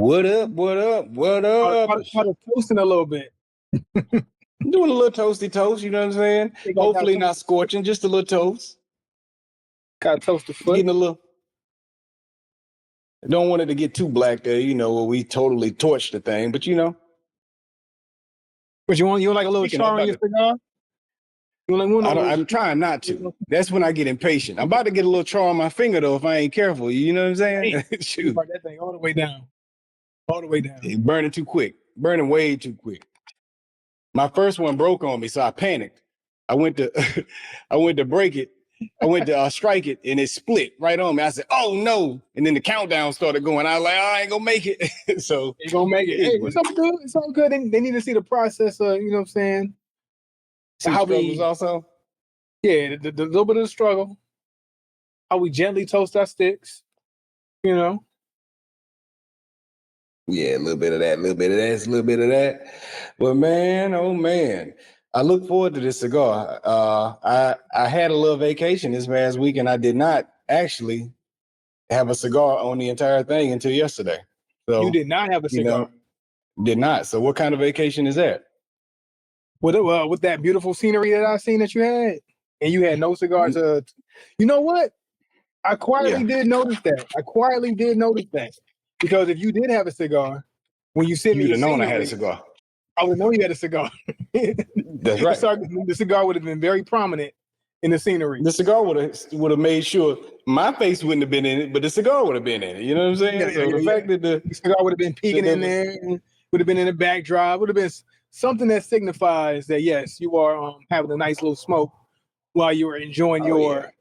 What up? What up? What up? Try to toasting a little bit. Doing a little toasty toast, you know what I'm saying? Hopefully not scorching, just a little toast. Got to toast the foot. Getting a little. Don't want it to get too black there, you know, where we totally torch the thing, but you know. But you want like a little char on your cigar? I'm trying not to. That's when I get impatient. I'm about to get a little char on my finger though if I ain't careful. You know what I'm saying? Shoot. That thing all the way down. All the way down. It's burning too quick. Burning way too quick. My first one broke on me, so I panicked. I went to break it. I went to strike it, and it split right on me. I said, "Oh no!" And then the countdown started going. I was like, "I ain't gonna make it." So you gonna make it? Hey, it's all good. It's all good. They need to see the process. You know what I'm saying? How we also, yeah, the little bit of the struggle. How we gently toast our sticks. You know. Yeah, a little bit of that, a little bit of that, a little bit of that. But man, oh man, I look forward to this cigar. I had a little vacation this past week, and I did not actually have a cigar on the entire thing until yesterday. So you did not have a cigar. Did not. So what kind of vacation is that? With that beautiful scenery that I seen that you had, and you had no cigar to. You know what? I quietly did notice that. Because if you did have a cigar, when you sent me, you'd have known I had a cigar. I would have known you had a cigar. That's right. The cigar would have been very prominent in the scenery. The cigar would have made sure my face wouldn't have been in it, but the cigar would have been in it. You know what I'm saying? The fact that the cigar would have been peeking in there, would have been in the backdrop, would have been something that signifies that yes, you are having a nice little smoke while you were enjoying your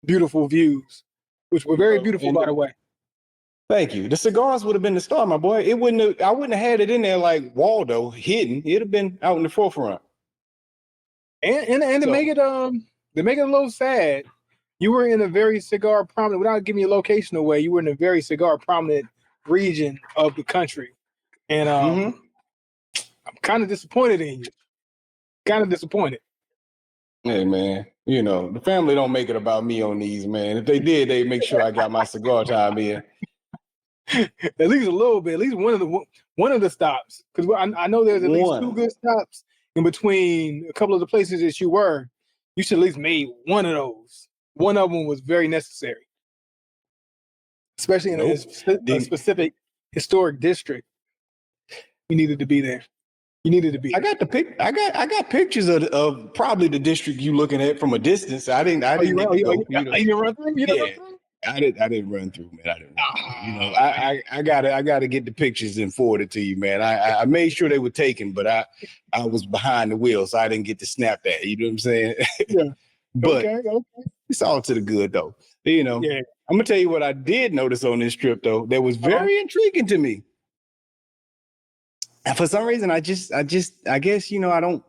beautiful views, which were very beautiful, by the way. Thank you. The cigars would have been the star, my boy. I wouldn't have had it in there like Waldo hidden. It'd have been out in the forefront. And to make it a little sad, you were in a very cigar prominent, without giving your location away, you were in a very cigar prominent region of the country. And I'm kind of disappointed in you. Kind of disappointed. Hey man, you know, the family don't make it about me on these, man. If they did, they'd make sure I got my cigar time in. At least a little bit, at least one of the stops, because I know there's at least two good stops in between a couple of the places that you were. You should at least made one of those. One of them was very necessary, especially in a specific historic district. You needed to be there. You needed to be. I got pictures of probably the district you looking at from a distance. I didn't. You didn't run through? You didn't run through? I didn't run through, man. I didn't. You know, I gotta get the pictures and forward it to you, man. I made sure they were taken, but I was behind the wheel, so I didn't get to snap that. You know what I'm saying? Yeah. But it's all to the good, though. You know. Yeah. I'm gonna tell you what I did notice on this trip, though. That was very intriguing to me. And for some reason, I guess, you know, I don't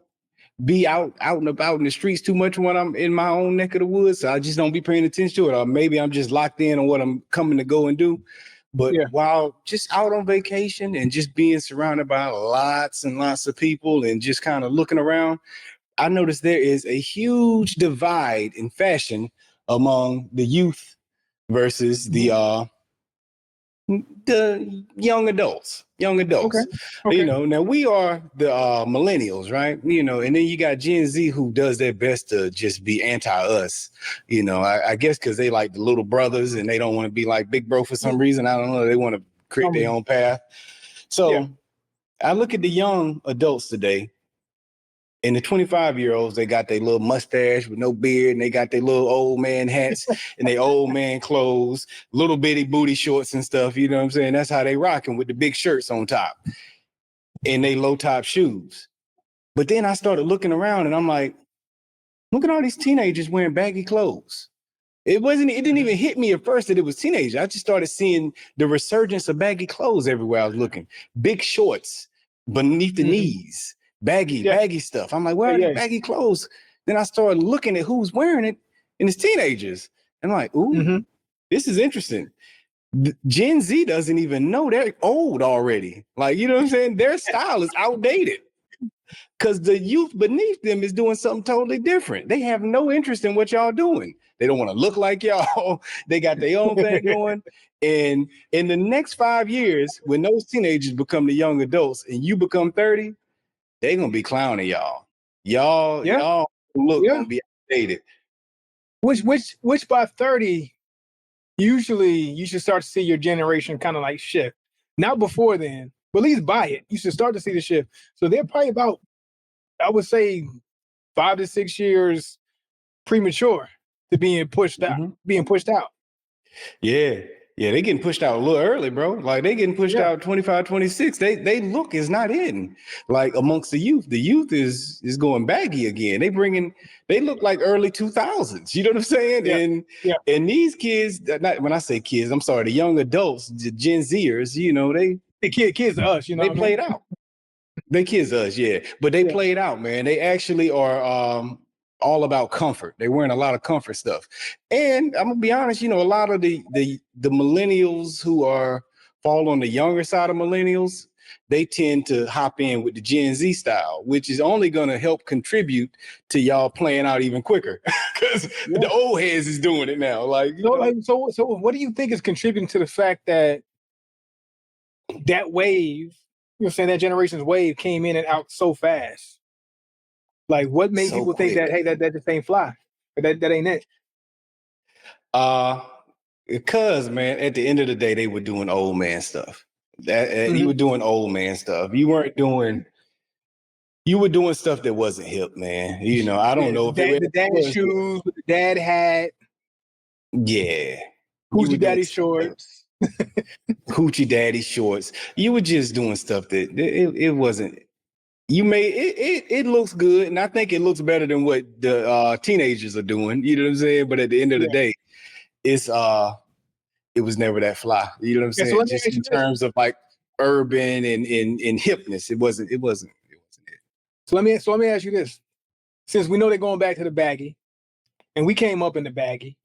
be out and about in the streets too much when I'm in my own neck of the woods. So I just don't be paying attention to it. Or maybe I'm just locked in on what I'm coming to go and do. But while just out on vacation and just being surrounded by lots and lots of people and just kind of looking around, I noticed there is a huge divide in fashion among the youth versus the young adults. Okay. You know, now we are the millennials, right? You know, and then you got Gen Z who does their best to just be anti-us. You know, I guess because they like the little brothers and they don't want to be like Big Bro for some reason. I don't know. They want to create their own path. So I look at the young adults today. And the 25-year-olds, they got their little mustache with no beard, and they got their little old man hats and their old man clothes, little bitty booty shorts and stuff. You know what I'm saying? That's how they rocking with the big shirts on top and they low top shoes. But then I started looking around and I'm like, look at all these teenagers wearing baggy clothes. It didn't even hit me at first that it was teenagers. I just started seeing the resurgence of baggy clothes everywhere I was looking. Big shorts beneath the knees. Baggy stuff. I'm like, where are the baggy clothes? Then I started looking at who's wearing it, and it's teenagers. And I'm like, ooh, this is interesting. Gen Z doesn't even know they're old already. Like, you know what I'm saying? Their style is outdated. Because the youth beneath them is doing something totally different. They have no interest in what y'all doing. They don't want to look like y'all. They got their own thing going. And in the next 5 years, when those teenagers become the young adults and you become 30, they're gonna be clowning y'all. Y'all look gonna be outdated. Which by 30, usually you should start to see your generation kind of like shift. Not before then, but at least by it, you should start to see the shift. So they're probably about, I would say, 5 to 6 years premature to being pushed out. Yeah, they getting pushed out a little early, bro. Like they getting pushed out 25, 26. They look is not in like amongst the youth. The youth is going baggy again. They look like early 2000s. You know what I'm saying? And these kids, not when I say kids, I'm sorry, the young adults, the Gen Zers, you know, they kids to us, you know, they played out. They kids us, but they played out, man. They actually are all about comfort. They're wearing a lot of comfort stuff. And I'm gonna be honest, you know, a lot of the millennials who fall on the younger side of millennials, they tend to hop in with the Gen Z style, which is only gonna help contribute to y'all playing out even quicker. Because the old heads is doing it now. So what do you think is contributing to the fact that wave, saying that generation's wave came in and out so fast? Like, what made people think that, hey, that just ain't fly? That ain't it? Because, man, at the end of the day, they were doing old man stuff. You were doing old man stuff. You were doing stuff that wasn't hip, man. You know, I don't know if the dad shoes, the dad hat. Yeah. Hoochie daddy shorts. Hoochie daddy shorts. You were just doing stuff that it wasn't. You made it looks good, and I think it looks better than what the teenagers are doing. You know what I'm saying? But at the end of the day, it was never that fly. You know what I'm saying? So just in terms of like urban and hipness, it wasn't it. So let me ask you this: since we know they're going back to the baggy, and we came up in the baggy,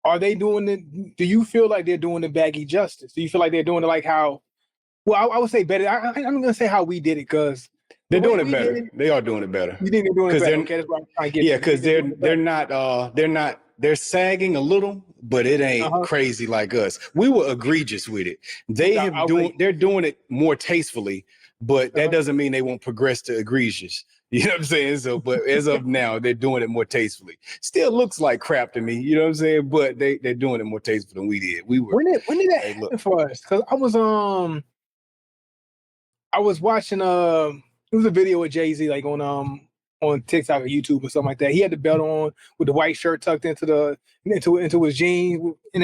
are they doing it? Do you feel like they're doing the baggy justice? Do you feel like they're doing it like how? Well, I would say better. I'm going to say how we did it because they're doing it better. They are doing it better. You think they're doing it better? Okay, that's what I'm trying to get. Yeah, because they're sagging a little, but it ain't crazy like us. We were egregious with it. They're doing it more tastefully, but that doesn't mean they won't progress to egregious. You know what I'm saying? So, but as of now, they're doing it more tastefully. Still looks like crap to me. You know what I'm saying? But they're doing it more tasteful than we did. We were. When did that happen for us? Because I was watching it was a video of Jay-Z like on TikTok or YouTube or something like that. He had the belt on with the white shirt tucked into his jeans, and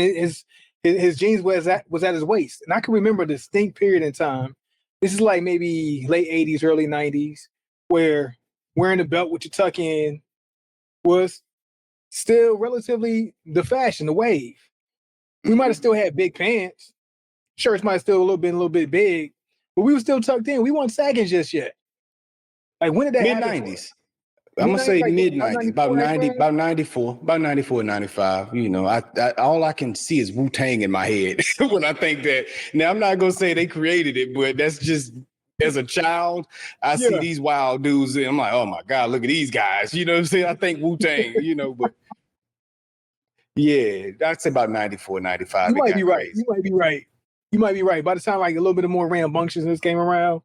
his jeans was at his waist. And I can remember a distinct period in time. This is like maybe late 80s, early 90s, where wearing the belt with your tuck in was still relatively the fashion, the wave. We might have still had big pants. Shirts might have still a little bit big, but we were still tucked in. We weren't sagging just yet. Like, when did that happen? Mid-90s. I'm gonna say mid-90s, about 94, 95. You know, I all I can see is Wu-Tang in my head when I think that. Now, I'm not gonna say they created it, but that's just, as a child, I see these wild dudes and I'm like, oh my God, look at these guys. You know what I'm saying? I think Wu-Tang, you know, but yeah, I'd say about 94, 95. You might be right. You might be right. By the time like a little bit more rambunctiousness came around,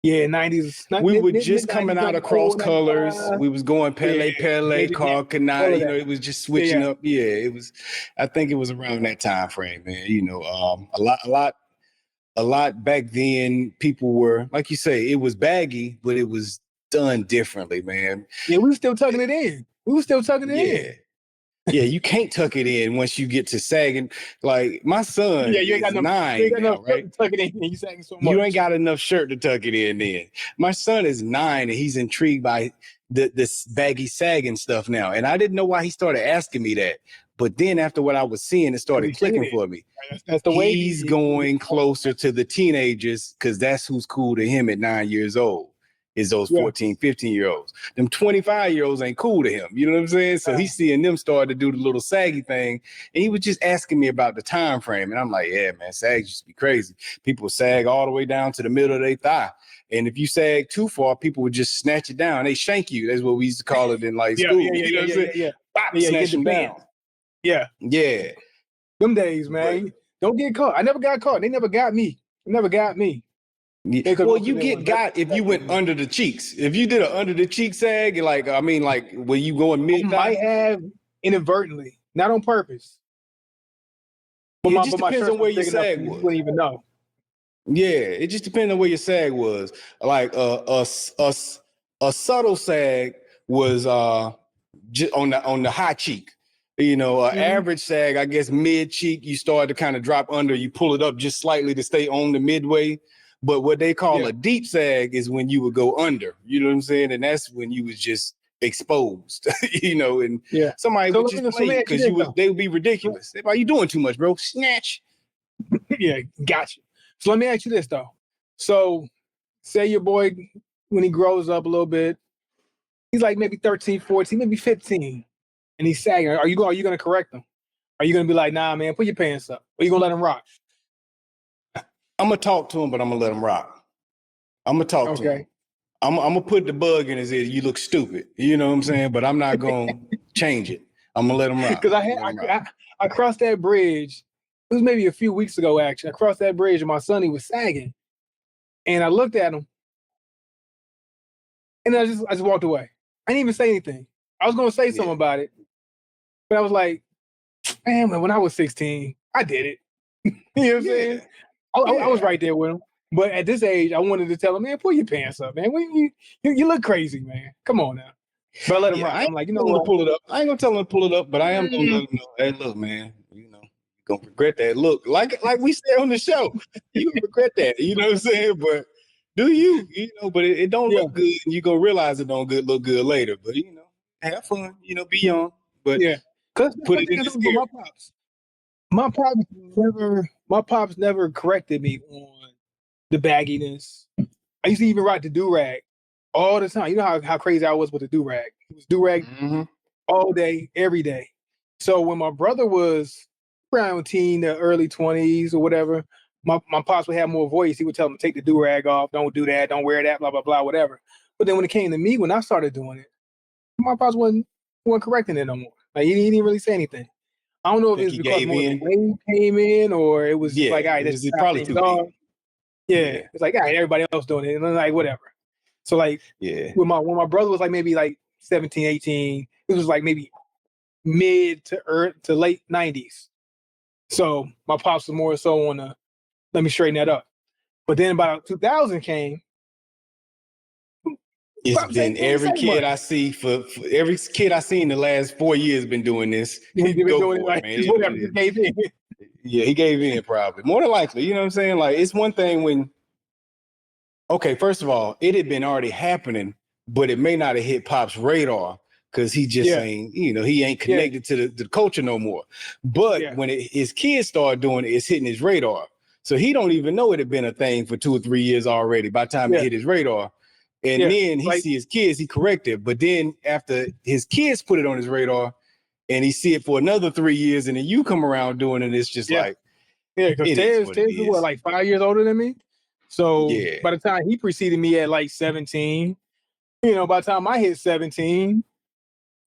90s. We were just coming out of Cross Colors. We was going Pele, Car Canal. You know, it was just switching up. Yeah, it was. I think it was around that time frame, man. You know, a lot back then. People were, like you say, it was baggy, but it was done differently, man. Yeah, we were still tucking it in. Yeah, you can't tuck it in once you get to sagging. Like my son, you ain't got 9 now, right? Tuck it in. You sagging so much. You ain't got enough shirt to tuck it in. Then my son is 9 and he's intrigued by this baggy sagging stuff now, and I didn't know why he started asking me that. But then after what I was seeing, it started clicking for me. That's the way he's going closer to the teenagers because that's who's cool to him at 9 years old. is those 14, 15-year-olds. Them 25-year-olds ain't cool to him. You know what I'm saying? So he's seeing them start to do the little saggy thing. And he was just asking me about the time frame. And I'm like, yeah, man, sags used to be crazy. People sag all the way down to the middle of their thigh. And if you sag too far, people would just snatch it down. They shank you. That's what we used to call it in like school. You know what I'm saying? Bop, snatch them down. Yeah. Yeah. Them days, man. But don't get caught. I never got caught. They never got me. They never got me. Yeah. Well, you get got if you went under the cheeks. If you did an under the cheek sag, like where you going mid? Might have inadvertently, not on purpose. But it just depends on where your sag was. You wouldn't even know. Yeah, it just depends on where your sag was. Like a subtle sag was just on the high cheek. You know, average sag, I guess mid cheek, you start to kind of drop under, you pull it up just slightly to stay on the midway. But what they call a deep sag is when you would go under, you know what I'm saying? And that's when you was just exposed, you know, and somebody would just play because they would be ridiculous. Why you doing too much, bro? Snatch. Yeah, gotcha. So let me ask you this though. So say your boy, when he grows up a little bit, he's like maybe 13, 14, maybe 15, and he's sagging. Are you going to correct him? Are you going to be like, nah, man, put your pants up? Or are you going to let him rock? I'm going to talk to him, but I'm going to let him rock. I'm going to talk to him. I'm going to put the bug in his ear. You look stupid. You know what I'm saying? But I'm not going to change it. I'm going to let him rock. Because I crossed that bridge. It was maybe a few weeks ago, actually. I crossed that bridge and my son, he was sagging. And I looked at him. And I just walked away. I didn't even say anything. I was going to say something about it. But I was like, man, when I was 16, I did it. You know what I'm saying? I was right there with him. But at this age, I wanted to tell him, man, pull your pants up, man. You look crazy, man. Come on now. But I let him rock. I'm like, you know what? Pull it up. I ain't going to tell him to pull it up, but I am going to let him know, hey, look, man, you know, you're going to regret that look. Like we said on the show, you're going to regret that. You know what I'm saying? But do you know, but it don't look good. And you're going to realize it don't look good later. But, you know, have fun, you know, be young. But put it in his ear. My pops never corrected me on the bagginess. I used to even rock the do-rag all the time. You know how crazy I was with the do-rag. It was do-rag all day, every day. So when my brother was around teen, the early 20s or whatever, my pops would have more voice. He would tell him, take the do-rag off, don't do that, don't wear that, blah, blah, blah, whatever. But then when it came to me, when I started doing it, my pops wasn't correcting it no more. Like he didn't really say anything. I don't know if it's because more the wave came in or it was like, all right, this is probably too big. Yeah, it's like, all right, everybody else doing it. And I'm like, whatever. So like, when my brother was like maybe like 17, 18, it was like maybe mid to late 90s. So my pops was more so on the, let me straighten that up. But then about 2000 came. It's been every kid I see for every kid I see in the last 4 years been doing this. He's been doing it like whatever. He gave in. Yeah, he gave in probably. More than likely, you know what I'm saying? Like it's one thing when, okay, first of all, it had been already happening, but it may not have hit Pop's radar because he just ain't, you know, he ain't connected to the culture no more. But when his kids start doing it, it's hitting his radar. So he don't even know it had been a thing for 2 or 3 years already by the time it hit his radar. And then he see his kids, he corrected. But then after his kids put it on his radar and he see it for another 3 years and then you come around doing it, it's just like. Yeah, because Tez is what, like 5 years older than me? So by the time he preceded me at like 17, you know, by the time I hit 17,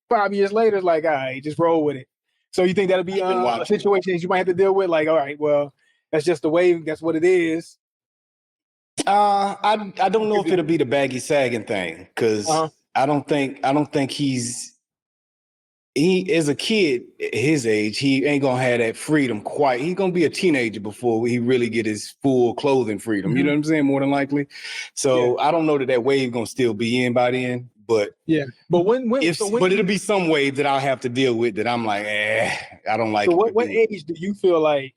5 years later, it's like, all right, just roll with it. So you think that'll be a situation that you might have to deal with? Like, all right, well, that's just the wave. That's what it is. I don't know if it'll be the baggy sagging thing because I don't think he as a kid his age he ain't gonna have that freedom quite. He's gonna be a teenager before he really get his full clothing freedom. You know what I'm saying? More than likely. So I don't know that wave gonna still be in by then. But but but it'll be some wave that I'll have to deal with that I'm like, I don't like. So what age do you feel like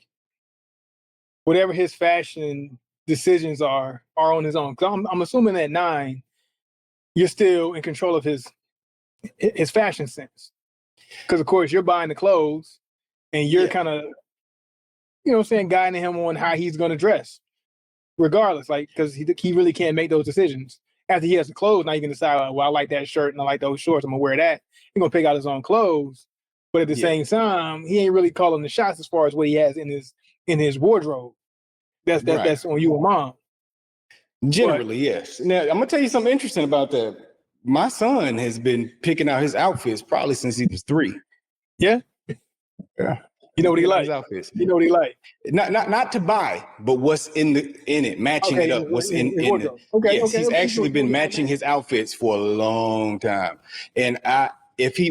whatever his fashion decisions are on his own? Because I'm assuming at 9, you're still in control of his fashion sense. Because of course you're buying the clothes and you're kind of, you know what I'm saying, guiding him on how he's going to dress, regardless. Like because he really can't make those decisions after he has the clothes, now you can decide, well, I like that shirt and I like those shorts. I'm gonna wear that. He's gonna pick out his own clothes, but at the same time, he ain't really calling the shots as far as what he has in his wardrobe. That's on you and mom. Generally, yes. Now I'm gonna tell you something interesting about that. My son has been picking out his outfits probably since he was 3. Yeah. Yeah. You know what he like? His outfits. You know what he like? Not to buy, but what's in it, matching it up. What's in it. Okay. Yes, he's actually been matching his outfits for a long time. And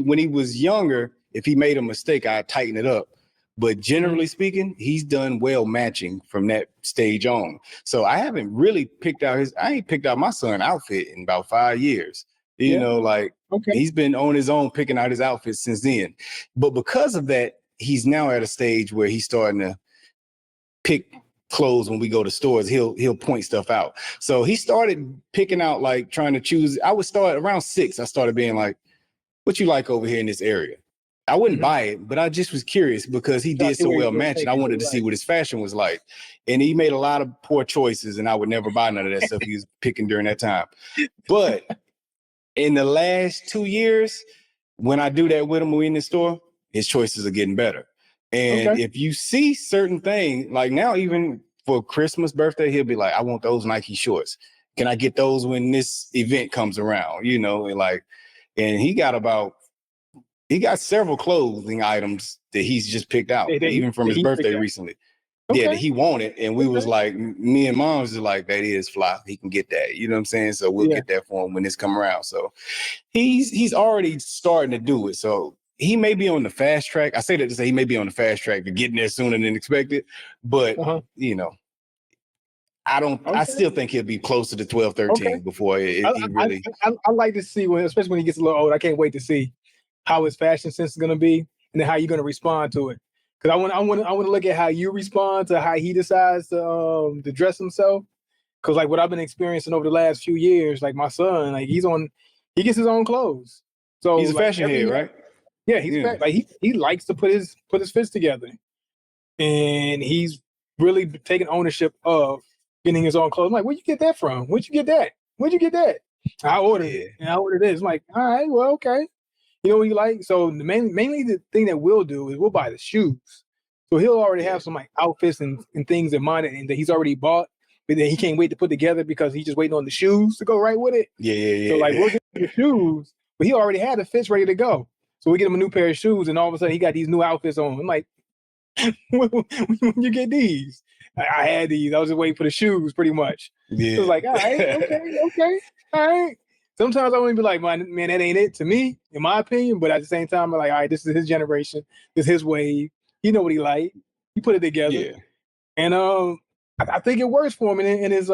when he was younger, if he made a mistake, I'd tighten it up. But generally speaking, he's done well matching from that stage on. So I haven't really I ain't picked out my son outfit in about 5 years. You know, like he's been on his own picking out his outfits since then. But because of that, he's now at a stage where he's starting to pick clothes when we go to stores. He'll point stuff out. So he started picking out, like trying to choose. I would start around 6. I started being like, what you like over here in this area? I wouldn't buy it, but I just was curious because he did so well matching. I wanted to see what his fashion was like. And he made a lot of poor choices, and I would never buy none of that stuff he was picking during that time. But in the last 2 years, when I do that with him when we in the store, his choices are getting better. And if you see certain things, like now, even for Christmas, birthday, he'll be like, I want those Nike shorts. Can I get those when this event comes around? You know, and he got several clothing items that he's just picked out, even from his birthday recently. Yeah, that he wanted. And we was like, me and mom was just like, that is fly. He can get that. You know what I'm saying? So we'll get that for him when this come around. So he's already starting to do it. So he may be on the fast track. I say that to say he may be on the fast track to getting there sooner than expected. But, you know, I still think he'll be close to the 12, 13 before he really. I like to see, especially when he gets a little old, I can't wait to see how his fashion sense is going to be and then how you're going to respond to it. Because I want to look at how you respond to how he decides to dress himself. Because like what I've been experiencing over the last few years, like my son, like he gets his own clothes. So he's a fashion head, right? Yeah, he likes to put his fits together, and he's really taking ownership of getting his own clothes. I'm like, where'd you get that from? Where'd you get that? I ordered it, and I ordered this. I'm like, all right, well, okay. You know what you like? So mainly the thing that we'll do is we'll buy the shoes. So he'll already have some like outfits and things in mind and that he's already bought, but then he can't wait to put together because he's just waiting on the shoes to go right with it. Yeah. So like we'll get the shoes, but he already had the fits ready to go. So we get him a new pair of shoes, and all of a sudden he got these new outfits on. I'm like, when you get these? I had these. I was just waiting for the shoes, pretty much. Yeah. So it was like, all right, okay, all right. Sometimes I want to be like, man, that ain't it to me, in my opinion. But at the same time, I'm like, all right, this is his generation. This is his wave. He know what he like. He put it together. Yeah. And I think it works for him in his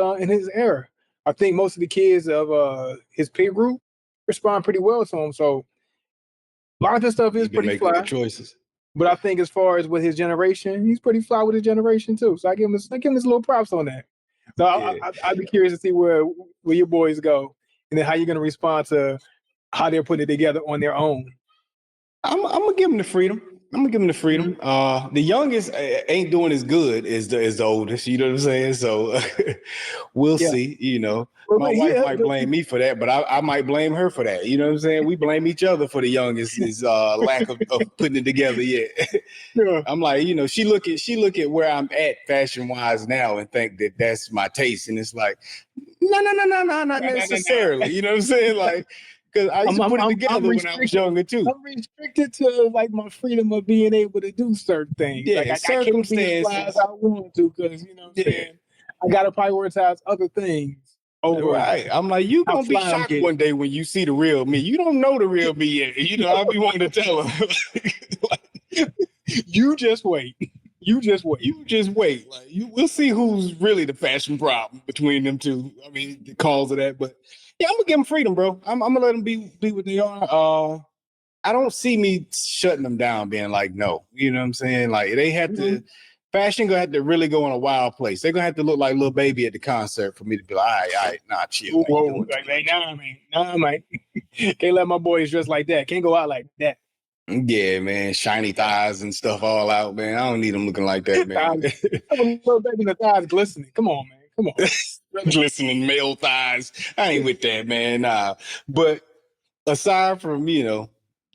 era. I think most of the kids of his peer group respond pretty well to him. So a lot of this stuff is pretty fly. Good choices. But I think as far as with his generation, he's pretty fly with his generation too. So I give him his little props on that. So I'd be curious to see where your boys go, and then how you're gonna respond to how they're putting it together on their own. I'm gonna give them the freedom. The youngest ain't doing as good as the oldest. You know what I'm saying? So we'll see. You know, my wife might blame me for that, but I might blame her for that. You know what I'm saying? We blame each other for the youngest's lack of putting it together yet. I'm like, you know, she look at where I'm at fashion wise now and think that that's my taste, and it's like, no, not necessarily. You know what I'm saying? Like. Because I used to put it together when I was younger too. I'm restricted to like my freedom of being able to do certain things. Yeah, like I can't be as fly as I want to because you know what I'm saying. I gotta prioritize other things. Right. I'm like, you gonna be shocked one day when you see the real me. You don't know the real me yet. You know, I'll be wanting to tell them. You just wait. Like we'll see who's really the fashion problem between them two. I mean, the cause of that, but. Yeah, I'm gonna give them freedom, bro. I'm gonna let them be what they are. I don't see me shutting them down, being like, no. You know what I'm saying? Like they had to, fashion gonna have to really go in a wild place. They're gonna have to look like Lil Baby at the concert for me to be like, all right, nah, chill. Whoa, nah, man. Can't let my boys dress like that. Can't go out like that. Yeah, man, shiny thighs and stuff all out, man. I don't need them looking like that, man. Lil Baby, the thighs glistening. Come on, man. Come on. Glistening male thighs. I ain't with that, man. Nah. But aside from,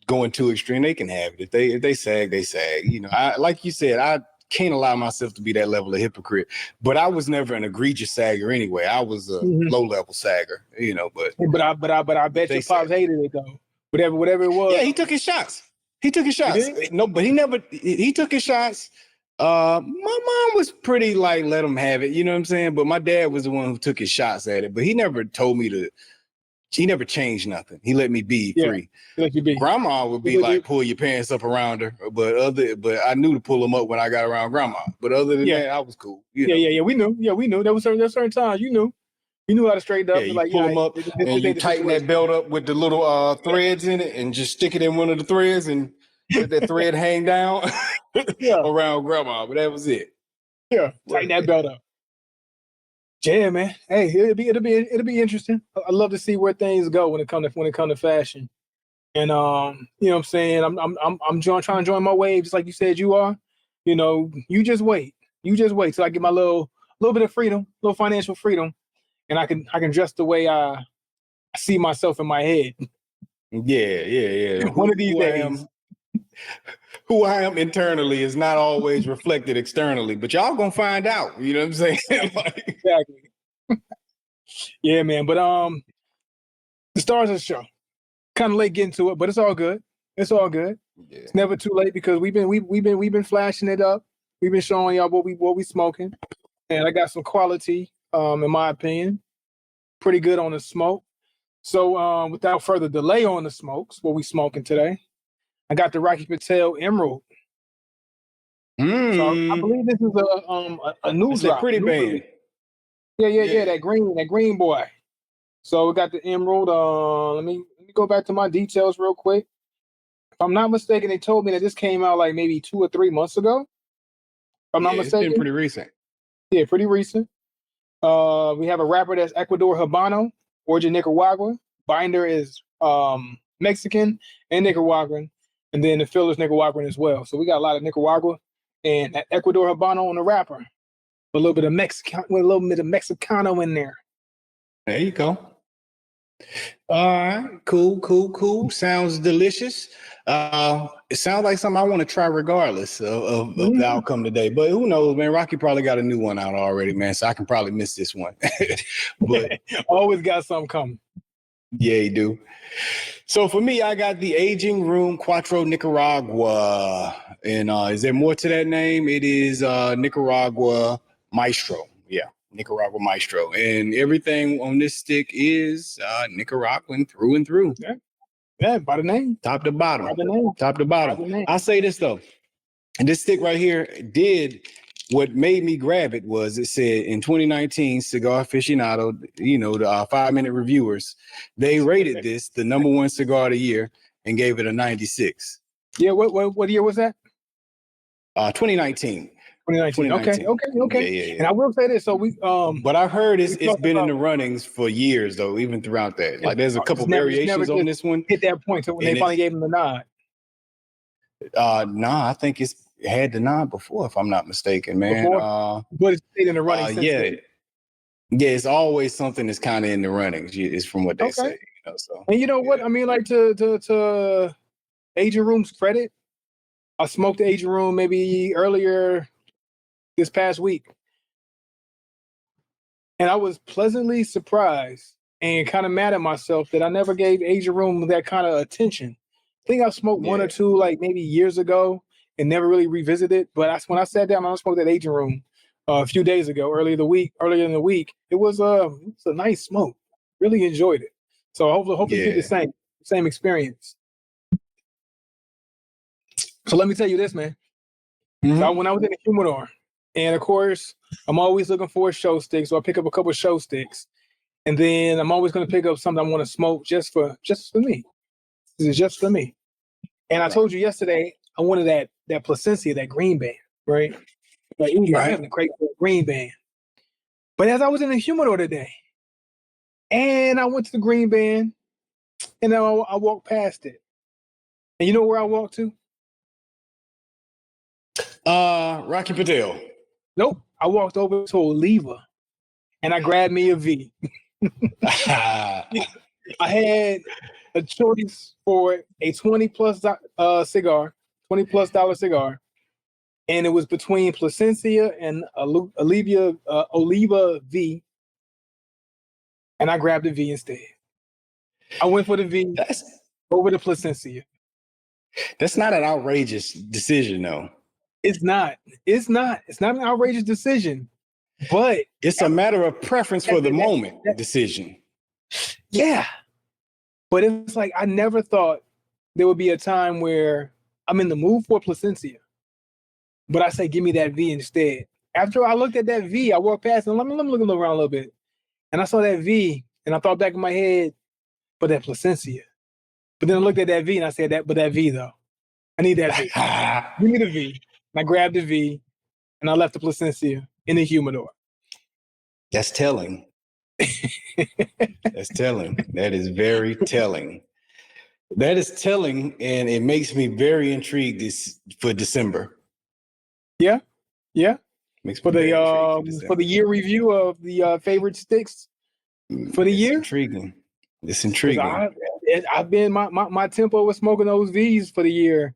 going too extreme, they can have it. If they sag, they sag. I like you said, I can't allow myself to be that level of hypocrite. But I was never an egregious sagger anyway. I was a low level sagger, but I bet your pops hated it though. Whatever it was. Yeah, he took his shots. No, but he took his shots. My mom was pretty like, let him have it, you know what I'm saying? But my dad was the one who took his shots at it, but he never told me he never changed nothing. He let me be free. Let you be. Grandma would be like, pull your pants up around her, but I knew to pull them up when I got around grandma. But other than that, I was cool. We knew. Yeah, we knew. There was certain times you knew how to straighten up. Yeah, you pull them up and you tighten that belt up with the little threads in it and just stick it in one of the threads and let that thread hang down around grandma. But that was it. Yeah, tighten that belt up. Yeah, man. Hey, it'll be interesting. I love to see where things go when it comes to fashion. And you know what I'm saying? I'm trying to join my wave just like you said you are. You just wait. Till I get my little bit of freedom, little financial freedom, and I can dress the way I see myself in my head. Yeah. One of these days. Who I am internally is not always reflected externally, but y'all gonna find out. You know what I'm saying? Exactly. Yeah, man. But the stars of the show. Kind of late getting to it, but it's all good. It's all good. Yeah. It's never too late because we've been flashing it up. We've been showing y'all what we smoking, and I got some quality, in my opinion, pretty good on the smoke. So without further delay on the smokes, what we smoking today, I got the Rocky Patel Emerald. So I believe this is a new drop. Pretty band. Yeah. That green boy. So we got the Emerald. Let me go back to my details real quick. If I'm not mistaken, they told me that this came out like maybe 2 or 3 months ago. If I'm not mistaken. It's been pretty recent. Yeah, pretty recent. We have a wrapper that's Ecuador Habano, origin Nicaragua. Binder is Mexican and Nicaraguan, and then the filler is Nicaraguan as well. So we got a lot of Nicaragua and Ecuador Habano on the wrapper. A little bit of Mexicano in there. There you go. All right, cool. Sounds delicious. It sounds like something I want to try regardless of the outcome today. But who knows, man? Rocky probably got a new one out already, man. So I can probably miss this one. But always got something coming. Yeah, you do. So for me, I got the Aging Room Quattro Nicaragua. And is there more to that name? It is Nicaragua Maestro. Yeah. Nicaragua Maestro, and everything on this stick is Nicaraguan through and through. Yeah, by the name, top to bottom. I'll say this though, and this stick right here did what made me grab it was it said in 2019 Cigar Aficionado, the 5-minute reviewers, they rated this the #1 cigar of the year and gave it a 96. Yeah, what year was that? 2019. 2019. Okay. Yeah. And I will say this, so we but I've heard it's been in the runnings for years though, even throughout that. Like there's a couple variations on this one. Hit that point, so when they finally gave him the nod. I think it's had the nod before, if I'm not mistaken, man. But it's stayed in the running since then. Yeah, it's always something that's kind of in the runnings. It's from what they say. So and you know what? I mean, like to Aging Room's credit, I smoked the Aging Room maybe earlier this past week. And I was pleasantly surprised and kind of mad at myself that I never gave Aging Room that kind of attention. I think I smoked one or two like maybe years ago and never really revisited. But when I sat down and I smoked that Aging Room a few days ago, earlier in the week, it was a nice smoke. Really enjoyed it. So hopefully you get the same experience. So let me tell you this, man. Mm-hmm. So when I was in the humidor, and of course, I'm always looking for a show stick. So I pick up a couple of show sticks. And then I'm always going to pick up something I want to smoke just for me. This is just for me. And I told you yesterday, I wanted that Placencia, that green band, right? Like, I have the great green band. But as I was in the humidor today, and I went to the green band, and then I walked past it. And you know where I walked to? Rocky Patel. Nope. I walked over to Oliva, and I grabbed me a V. I had a choice for a $20+ cigar, $20+ cigar, and it was between Plasencia and Oliva V, and I grabbed the V instead. I went for the V over the Plasencia. That's not an outrageous decision, though. It's not. It's not an outrageous decision, but it's a matter of preference for the moment decision. Yeah. But it's like, I never thought there would be a time where I'm in the mood for Plasencia, but I say, give me that V instead. After I looked at that V, I walked past and let me look around a little bit. And I saw that V and I thought back in my head, but that Plasencia. But then I looked at that V and I said, but that V though. I need that V. Give me the V. And I grabbed the V and I left the Plasencia in the humidor. That's telling. That's telling. That is very telling. That is telling, and it makes me very intrigued for December. Yeah, yeah. Makes for the year review of the favorite sticks for the year. Intriguing. It's intriguing. I've been my tempo with smoking those V's for the year.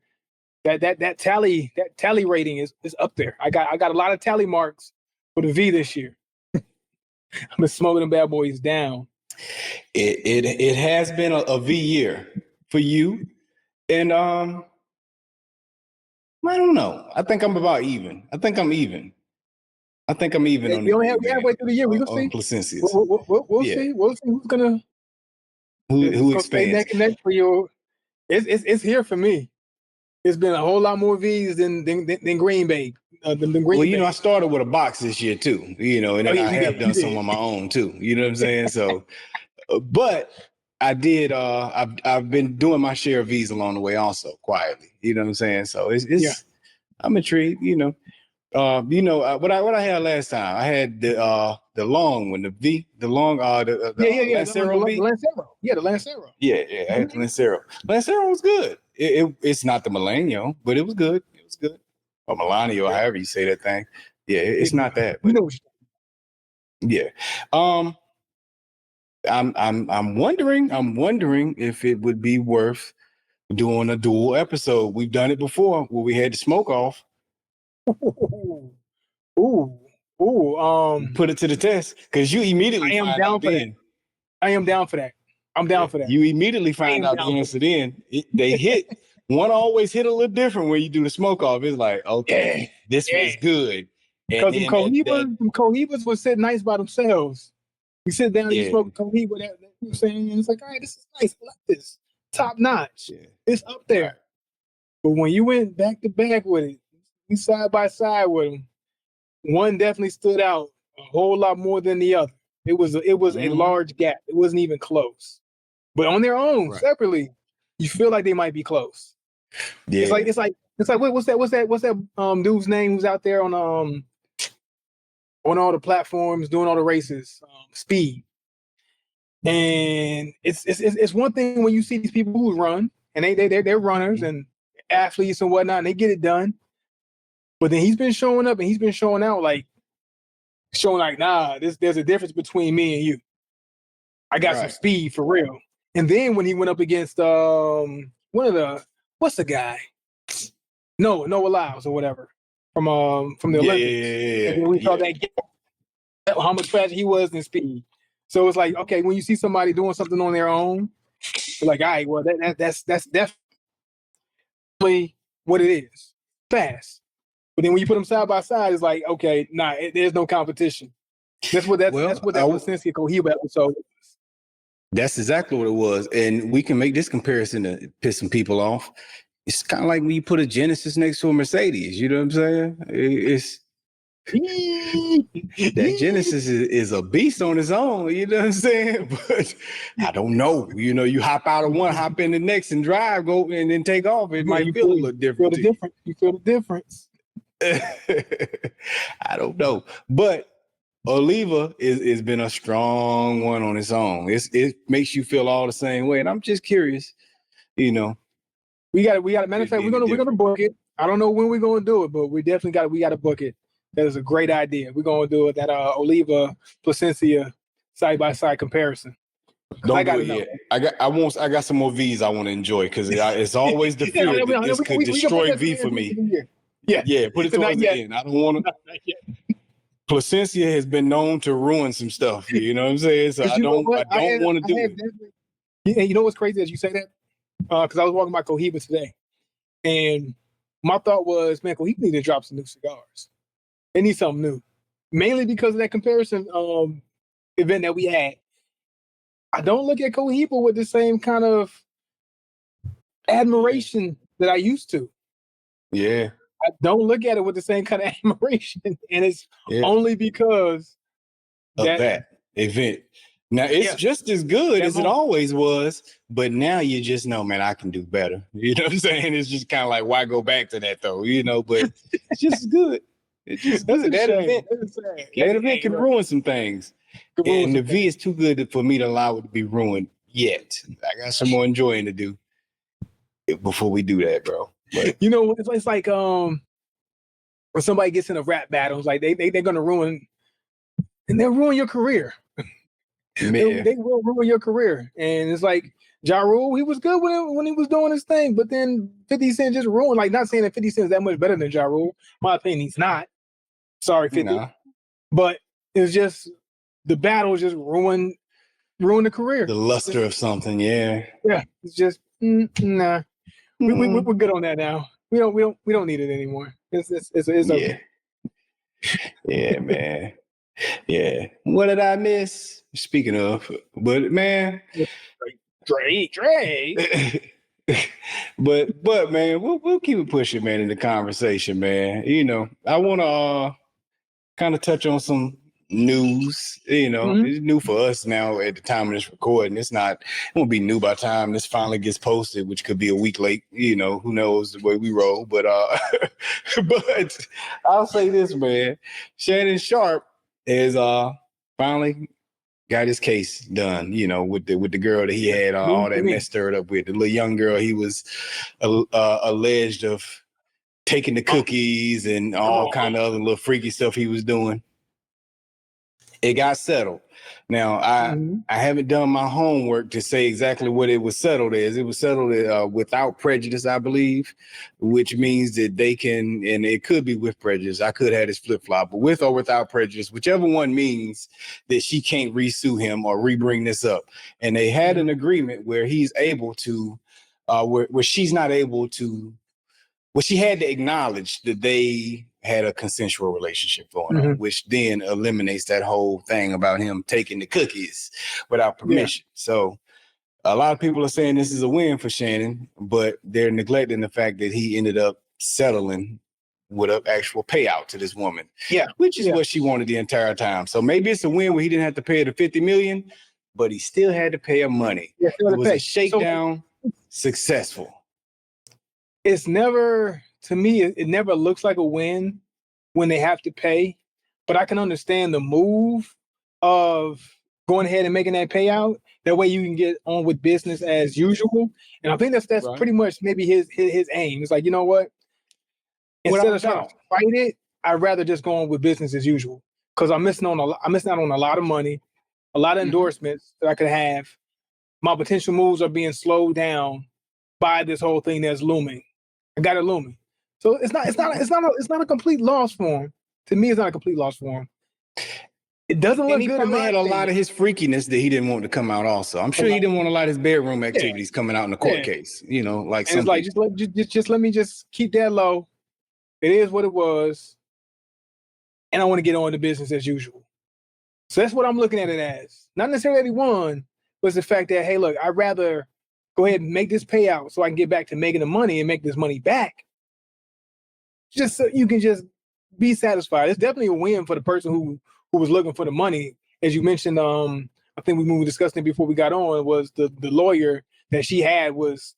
That tally rating is up there. I got a lot of tally marks for the V this year. I've been smoking them bad boys down. It has been a V year for you, and I don't know. I think I'm about even. I think I'm even on the. You only have halfway through the year. We'll see. Placencias. We'll see. We'll see who's gonna who expands neck and neck for you. It's here for me. It's been a whole lot more V's than Green Bay. I started with a box this year too, and then I have done some on my own too. You know what I'm saying? So, but I did. I've been doing my share of V's along the way, also quietly. You know what I'm saying? So it's I'm intrigued. What I had last time. I had the long one, the V, the long Lancero V. The Lancero. Yeah, I had the Lancero. Lancero was good. It's not the Millennial, but it was good. It was good. Or Millennial, however you say that thing. Yeah, it's not that. But, yeah. I'm wondering if it would be worth doing a dual episode. We've done it before where we had to smoke off. Put it to the test because you immediately. I am down for that. I am down for that. I'm down for that. You immediately find out the answer. Then they hit. One always hit a little different when you do the smoke off. It's like, okay, this was good. Because them Cohibas would sit nice by themselves. You sit down, you smoke a Cohiba. You know what I'm saying? And it's like, all right, this is nice. I like this. Top notch. Yeah. It's up there. Right. But when you went back to back with it, you side by side with them, one definitely stood out a whole lot more than the other. It was a large gap. It wasn't even close. But on their own, separately, you feel like they might be close. Yeah. It's like what's that dude's name who's out there on all the platforms doing all the races, Speed. And it's one thing when you see these people who run and they're runners and athletes and whatnot, and they get it done. But then he's been showing up and he's been showing out showing nah, there's a difference between me and you. I got some speed for real. And then when he went up against what's the guy? Noah Lyles or whatever from the Olympics. Yeah. And then we saw how much faster he was than speed. So it's like, okay, when you see somebody doing something on their own, you're like, all right, well that's definitely what it is. Fast. But then when you put them side by side, it's like, okay, there's no competition. That's what that Plasencia Cohiba episode was. That's exactly what it was. And we can make this comparison to piss some people off. It's kind of like when you put a Genesis next to a Mercedes. You know what I'm saying? That Genesis is a beast on its own. You know what I'm saying? But I don't know. You hop out of one, hop in the next, and drive, go and then take off. It might feel a little different. You feel the difference. I don't know, but Oliva is been a strong one on its own. It makes you feel all the same way, and I'm just curious. We got. Matter of fact, we're gonna book it. I don't know when we're gonna do it, but we got to book it. That is a great idea. We're gonna do it that Oliva Placencia side-by-side comparison. Don't do it yet. I got some more V's I want to enjoy because it's always the fear that this could destroy V for me. Yeah, put it towards the end. I don't want to. Placencia has been known to ruin some stuff. You know what I'm saying? So I don't want to do it. And you know what's crazy as you say that? Because I was walking by Cohiba today, and my thought was, man, Cohiba need to drop some new cigars. They need something new, mainly because of that comparison event that we had. I don't look at Cohiba with the same kind of admiration that I used to. Yeah. I don't look at it with the same kind of admiration. And it's only because of that event. Now, it's just as good as it always was, but now you just know, man, I can do better. You know what I'm saying? It's just kind of like, why go back to that, though? You know, but it's just good. It's just good. That event can ruin some things. And the V is too good for me to allow it to be ruined yet. I got some more enjoying to do before we do that, bro. But you know, it's like when somebody gets in a rap battle, it's like they're gonna ruin, and they'll ruin your career. They will ruin your career. And it's like Ja Rule, he was good when he was doing his thing, but then 50 Cent just ruined. Like, not saying that 50 Cent is that much better than Ja Rule. My opinion, he's not. Sorry, 50. But it's just the battle just ruined the career. The luster of something, yeah. Yeah, it's just nah. We're good on that now. We don't need it anymore. It's okay. Yeah, man. Yeah. What did I miss? Speaking of, but man, Drake. but man, we'll keep it pushing, man, in the conversation, man. You know, I want to kind of touch on some news. You know, it's new for us now at the time of this recording. It won't be new by the time this finally gets posted, which could be a week late. You know, who knows the way we roll. But but I'll say this, man. Shannon Sharpe has finally got his case done, you know, with the girl that he had all that mess stirred up with. The little young girl he was alleged of taking the cookies and all kind of other little freaky stuff he was doing. It got settled. Now, I haven't done my homework to say exactly what it was settled as. It was settled without prejudice, I believe, which means that they can, and it could be with prejudice. I could have this flip-flop, but with or without prejudice, whichever one means that she can't re-sue him or re-bring this up. And they had an agreement where he's able to, where she's not able to, well, she had to acknowledge that they had a consensual relationship going on, which then eliminates that whole thing about him taking the cookies without permission. So a lot of people are saying this is a win for Shannon, but they're neglecting the fact that he ended up settling with an actual payout to this woman, which is what she wanted the entire time. So maybe it's a win where he didn't have to pay her the $50 million, but he still had to pay her money. It was a shakedown, successful. It's never, to me, it never looks like a win when they have to pay, but I can understand the move of going ahead and making that payout. That way you can get on with business as usual. And I think that's pretty much maybe his aim. It's like, you know what? Instead of trying to fight it, I'd rather just go on with business as usual. Because I'm missing out on a lot of money, a lot of endorsements that I could have. My potential moves are being slowed down by this whole thing that's looming. I got it looming. So it's not a complete loss for him. To me, it's not a complete loss for him. It doesn't look good. He probably had a lot of his freakiness that he didn't want to come out also. I'm sure he didn't want a lot of his bedroom activities coming out in the court case. You know, like it's like just let me just keep that low. It is what it was. And I want to get on to business as usual. So that's what I'm looking at it as. Not necessarily that he won, but it's the fact that, hey, look, I'd rather go ahead and make this payout so I can get back to making the money and make this money back. Just so you can just be satisfied. It's definitely a win for the person who was looking for the money. As you mentioned, I think we were discussing it before we got on, was the lawyer that she had was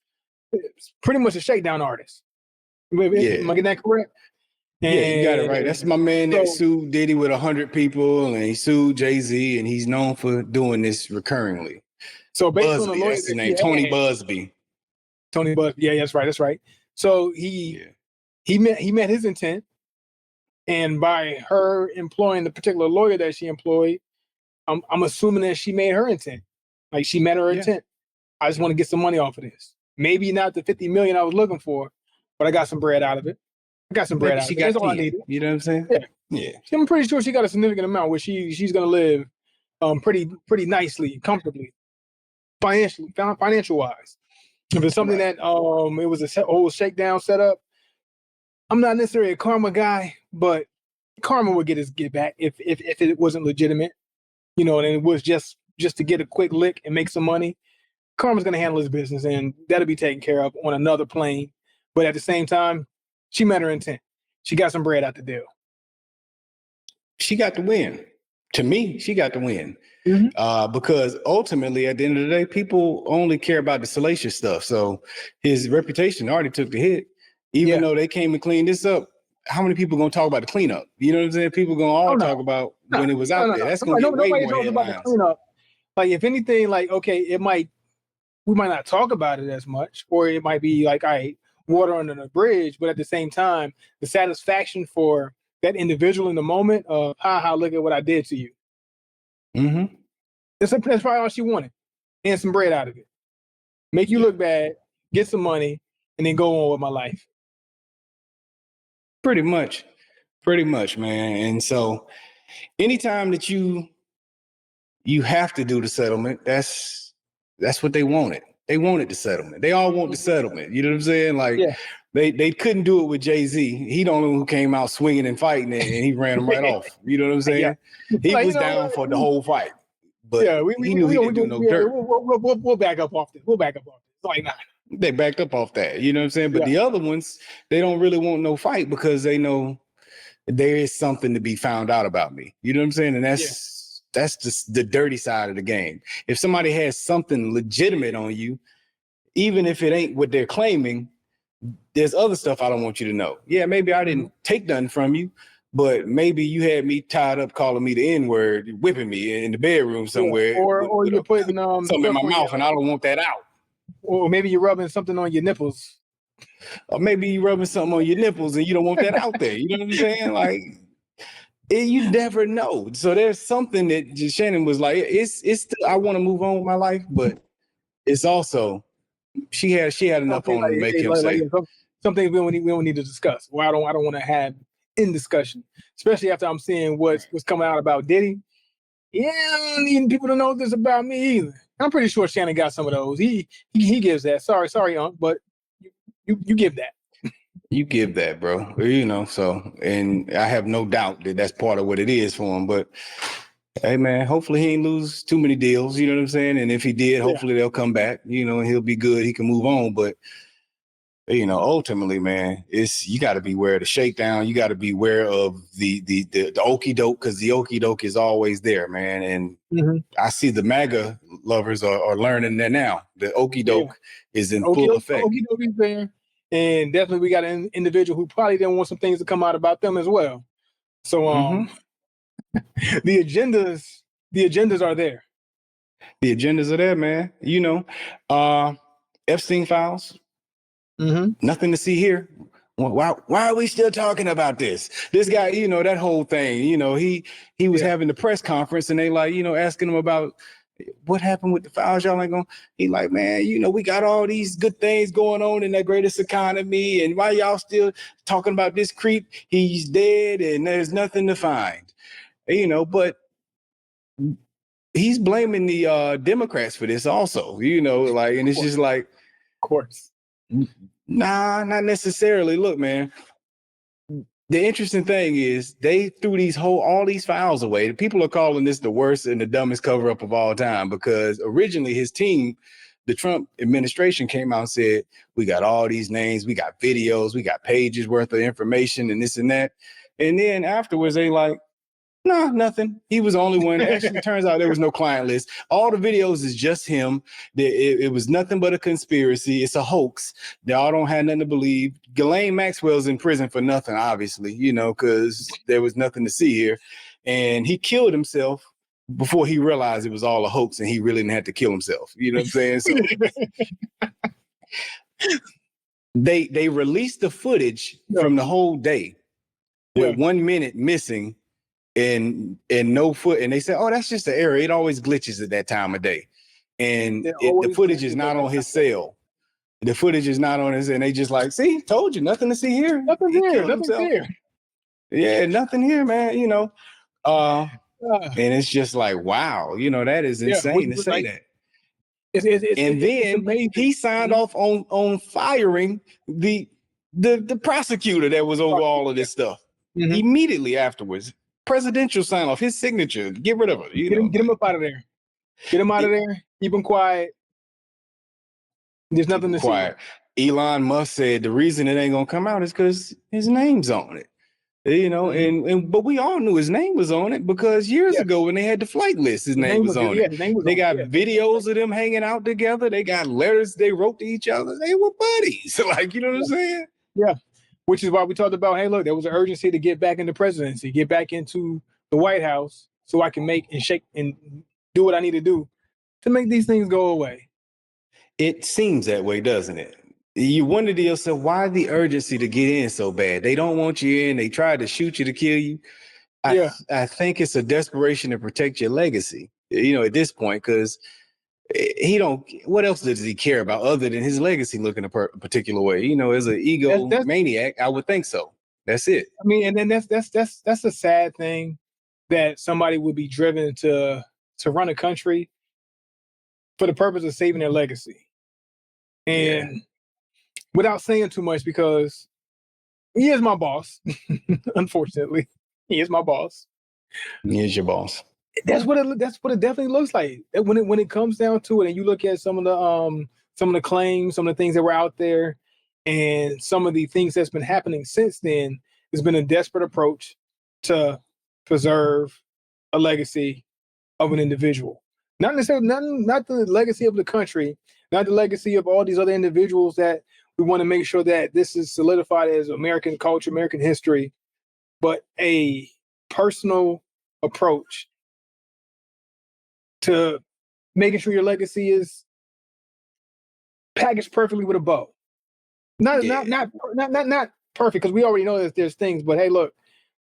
pretty much a shakedown artist. Am I getting that correct? Yeah, you got it right. That's my man that sued Diddy with 100 people, and he sued Jay-Z, and he's known for doing this recurringly. So based on the lawyer, that's his name, Tony Busby. Tony Busby. Yeah, that's right. So he met his intent. And by her employing the particular lawyer that she employed, I'm assuming that she made her intent. Like she met her intent. I just want to get some money off of this. Maybe not the 50 million I was looking for, but I got some bread out of it. I got some bread out of it. That's all I needed. You know what I'm saying? Yeah. Yeah. I'm pretty sure she got a significant amount where she's gonna live pretty nicely, comfortably, financial wise. If it's something that it was a whole shakedown setup, I'm not necessarily a karma guy, but karma would get back if it wasn't legitimate, and it was just to get a quick lick and make some money. Karma's gonna handle his business, and that'll be taken care of on another plane. But at the same time, she met her intent. She got some bread out the deal. She got the win. To me, she got the win. Mm-hmm. Because ultimately, at the end of the day, people only care about the salacious stuff. So his reputation already took the hit. Even though they came and cleaned this up, how many people gonna talk about the cleanup? You know what I'm saying? People gonna all talk about when it was out there. That's gonna get way more headlines. About the cleanup. Like if anything, like okay, we might not talk about it as much, or it might be like, all right, water under the bridge. But at the same time, the satisfaction for that individual in the moment of, look at what I did to you. Mm-hmm. That's probably all she wanted. And some bread out of it. Make you look bad, get some money, and then go on with my life. Pretty much, man. And so anytime that you have to do the settlement, that's what they wanted. They wanted the settlement. They all want the settlement. You know what I'm saying? Like they couldn't do it with Jay-Z. He the only one who came out swinging and fighting, and he ran them right off. You know what I'm saying? He was down for the whole fight, but he knew he didn't do no dirt. We'll back up off this. Like, nah. They backed up off that. You know what I'm saying? But the other ones, they don't really want no fight because they know there is something to be found out about me. You know what I'm saying? And that's just the dirty side of the game. If somebody has something legitimate on you, even if it ain't what they're claiming, there's other stuff I don't want you to know. Yeah, maybe I didn't take nothing from you, but maybe you had me tied up calling me the N-word, whipping me in the bedroom somewhere. Or you're putting something in my mouth and I don't want that out. Or maybe you're rubbing something on your nipples. Or maybe you're rubbing something on your nipples and you don't want that out there. You know what I'm saying? Like, you never know. So there's something that Shannon was like, it's still, I want to move on with my life, but it's also she had enough on to make him say some things we don't need to discuss. Or I don't want to have in discussion, especially after I'm seeing what's coming out about Diddy. Yeah, I don't need people to know this about me either. I'm pretty sure Shannon got some of those. He gives that. Sorry, Unc, but you give that. You give that, bro. So, and I have no doubt that that's part of what it is for him. But hey, man, hopefully he ain't lose too many deals. You know what I'm saying? And if he did, hopefully they'll come back. And he'll be good. He can move on. But ultimately, man, you got to be aware of the shakedown. You got to be aware of the okie doke, because the okie doke is always there, man. And I see the MAGA lovers are learning that now. The okie doke is in full effect. Okie doke is there. And definitely we got an individual who probably didn't want some things to come out about them as well. So the agendas are there. The agendas are there, man. Epstein files. Nothing to see here. Why are we still talking about this? This guy, that whole thing, he was having the press conference and they asking him about what happened with the files. Y'all ain't gonna. He like, man, we got all these good things going on in that greatest economy, and why y'all still talking about this creep? He's dead and there's nothing to find. But he's blaming the Democrats for this also. And it's just like, of course. Nah, not necessarily. Look, man, the interesting thing is they threw all these files away. People are calling this the worst and the dumbest cover up of all time, because originally his team, the Trump administration, came out and said, we got all these names, we got videos, we got pages worth of information and this and that. And then afterwards they like, no, nothing. He was the only one. Actually, it turns out there was no client list. All the videos is just him. It was nothing but a conspiracy. It's a hoax. They all don't have nothing to believe. Ghislaine Maxwell's in prison for nothing, obviously, because there was nothing to see here. And he killed himself before he realized it was all a hoax and he really didn't have to kill himself. You know what I'm saying? So they released the footage from the whole day. with 1 minute missing and no foot. And they said, oh, that's just the error. It always glitches at that time of day. And the footage is not on his cell. The footage is not on his, and they just like, see, told you, nothing to see here. Nothing here. Nothing here. Yeah, nothing here, man. You know, and it's just like, wow, you know, that is insane to say that. Then he signed off on firing the prosecutor that was over all of this stuff immediately afterwards. Presidential sign off, his signature. Get rid of it. Get him up out of there. Get him out of there. Keep him quiet. There's nothing to see. Elon Musk said the reason it ain't gonna come out is because his name's on it. You know, but we all knew his name was on it because years ago when they had the flight list, his name was on it. They got videos of them hanging out together. They got letters they wrote to each other. They were buddies. Like, you know what I'm saying? Yeah. Which is why we talked about, hey, look, there was an urgency to get back into presidency, get back into the White House so I can make and shake and do what I need to do to make these things go away. It seems that way, doesn't it? You wonder to yourself, why the urgency to get in so bad? They don't want you in. They tried to shoot you to kill you. I think it's a desperation to protect your legacy, you know, at this point, because what else does he care about other than his legacy looking a particular way? You know, as an ego maniac, I would think so. That's it. I mean, and then that's a sad thing that somebody would be driven to run a country for the purpose of saving their legacy. And without saying too much, because he is my boss, unfortunately. He is my boss. He is your boss. That's what it definitely looks like. When it comes down to it, and you look at some of the claims, some of the things that were out there, and some of the things that's been happening since then, there's been a desperate approach to preserve a legacy of an individual. Not necessarily, not the legacy of the country, not the legacy of all these other individuals that we want to make sure that this is solidified as American culture, American history, but a personal approach to making sure your legacy is packaged perfectly with a bow. Not perfect, because we already know that there's things, but hey, look,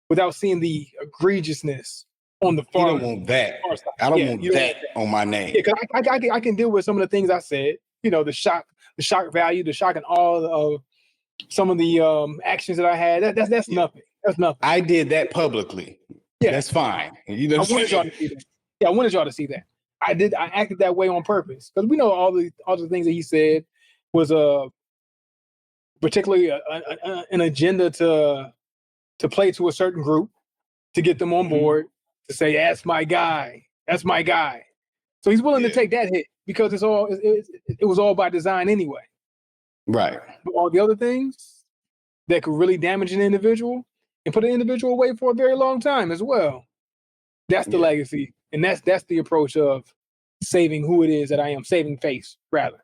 without seeing the egregiousness on the far. You don't want that. I don't want that on my name. Yeah, because I can deal with some of the things I said. You know, the shock value, the shock and awe of some of the actions that I had. That's nothing. That's nothing. I did that publicly. Yeah, that's fine. You know, I wanted y'all to see that. Yeah, I wanted y'all to see that. I acted that way on purpose because we know all the things that he said was particularly an agenda to play to a certain group, to get them on board, to say that's my guy. So he's willing to take that hit because it was all by design anyway. Right. But all the other things that could really damage an individual and put an individual away for a very long time as well. That's the legacy, and that's the approach of saving who it is that I am, saving face rather.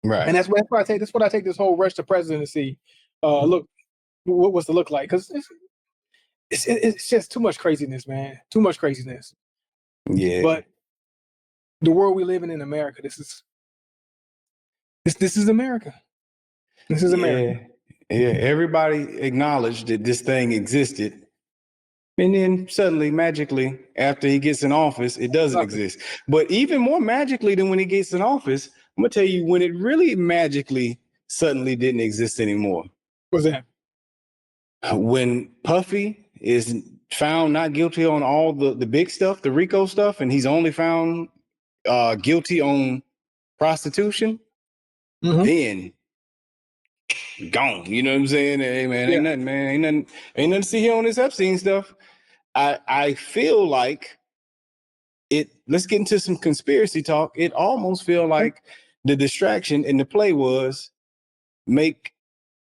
Right. And that's what I take. That's what I take this whole rush to presidency. Look, what's the look like? Because it's just too much craziness, man. Too much craziness. Yeah. But the world we live in America, this is America. This is America. Yeah. Everybody acknowledged that this thing existed. And then suddenly, magically, after he gets in office, it doesn't exist. But even more magically than when he gets in office, I'm going to tell you when it really magically suddenly didn't exist anymore. What's that? When Puffy is found not guilty on all the big stuff, the RICO stuff, and he's only found guilty on prostitution, then gone. You know what I'm saying? Hey, man, ain't nothing, man. Ain't nothing to see here on this Epstein stuff. I feel like it. Let's get into some conspiracy talk. It almost feel like the distraction and the play was make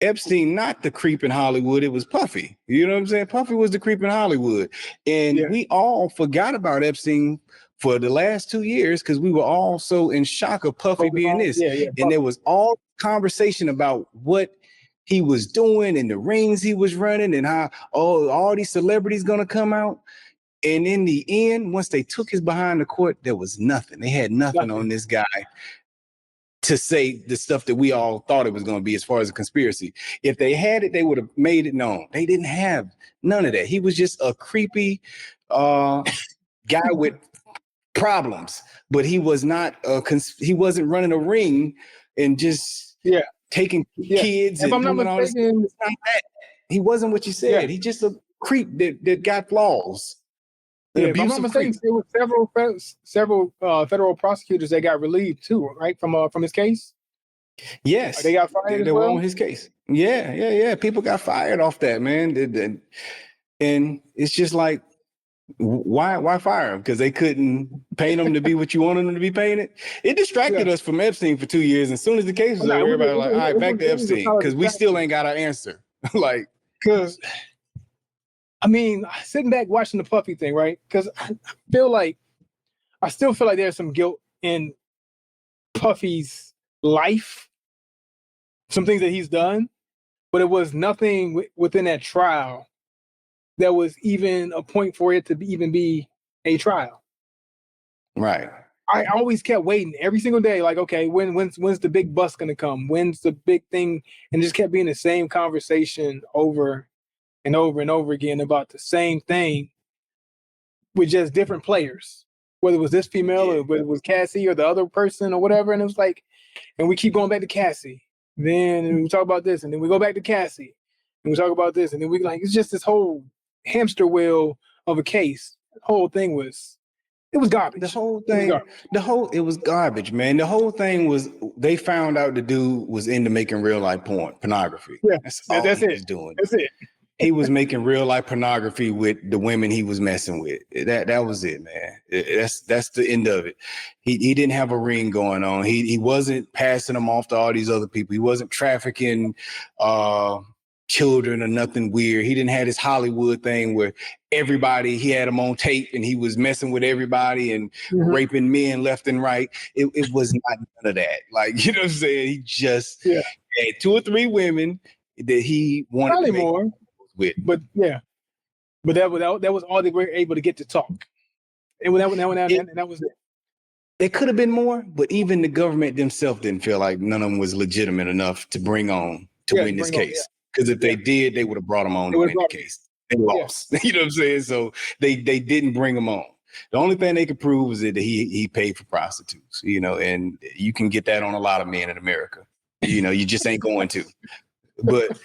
Epstein not the creep in Hollywood. It was Puffy. You know what I'm saying? Puffy was the creep in Hollywood. And we all forgot about Epstein for the last 2 years because we were all so in shock of Puffy being this. And there was all conversation about what he was doing and the rings he was running and how all these celebrities gonna come out. And in the end, once they took his behind the court, there was nothing. They had nothing on this guy. to say the stuff that we all thought it was going to be as far as a conspiracy. If they had it, they would have made it known. They didn't have none of that. He was just a creepy guy with problems, but he was not he wasn't running a ring and just taking kids. If I'm not mistaken, he wasn't what you said. He just a creep that got flaws. If I'm not mistaken, there were several federal prosecutors that got relieved too, right, from his case. Yes, they got fired. They were on his case. Yeah. People got fired off that, man. And it's just like, why fire him? Because they couldn't paint him to be what you wanted him to be painted. It distracted us from Epstein for 2 years. As soon as the case was over, everybody was like, all right, back to Epstein, because we still ain't got our answer. Like, because I mean, sitting back watching the Puffy thing, right? Because I still feel like there's some guilt in Puffy's life, some things that he's done, but it was nothing within that trial that was even a point for it to even be a trial. Right. I always kept waiting every single day, like, okay, when's the big bust gonna come? When's the big thing? And just kept being the same conversation over and over and over again about the same thing with just different players, whether it was this female or whether it was Cassie or the other person or whatever. And it was like, and we keep going back to Cassie. Then we talk about this, and then we go back to Cassie, and we talk about this, and then we like, it's just this whole hamster wheel of a case. The whole thing was, it was garbage. The whole thing, it was garbage, man. The whole thing was, they found out the dude was into making real life pornography. Yeah, that's it. Was doing. That's it. He was making real life pornography with the women he was messing with. That was it, man. That's the end of it. He didn't have a ring going on. He wasn't passing them off to all these other people. He wasn't trafficking children or nothing weird. He didn't have this Hollywood thing where he had them on tape and he was messing with everybody and raping men left and right. It was not none of that. Like, you know what I'm saying? He just had 2 or 3 women that he wanted probably to make more with. But that was all they were able to get to talk. And that was it. It could have been more, but even the government themselves didn't feel like none of them was legitimate enough to bring on to win this case. Because if they did, they would have brought him on to win the case. They lost. You know what I'm saying? So they didn't bring him on. The only thing they could prove was that he paid for prostitutes, you know, and you can get that on a lot of men in America. You know, you just ain't going to. But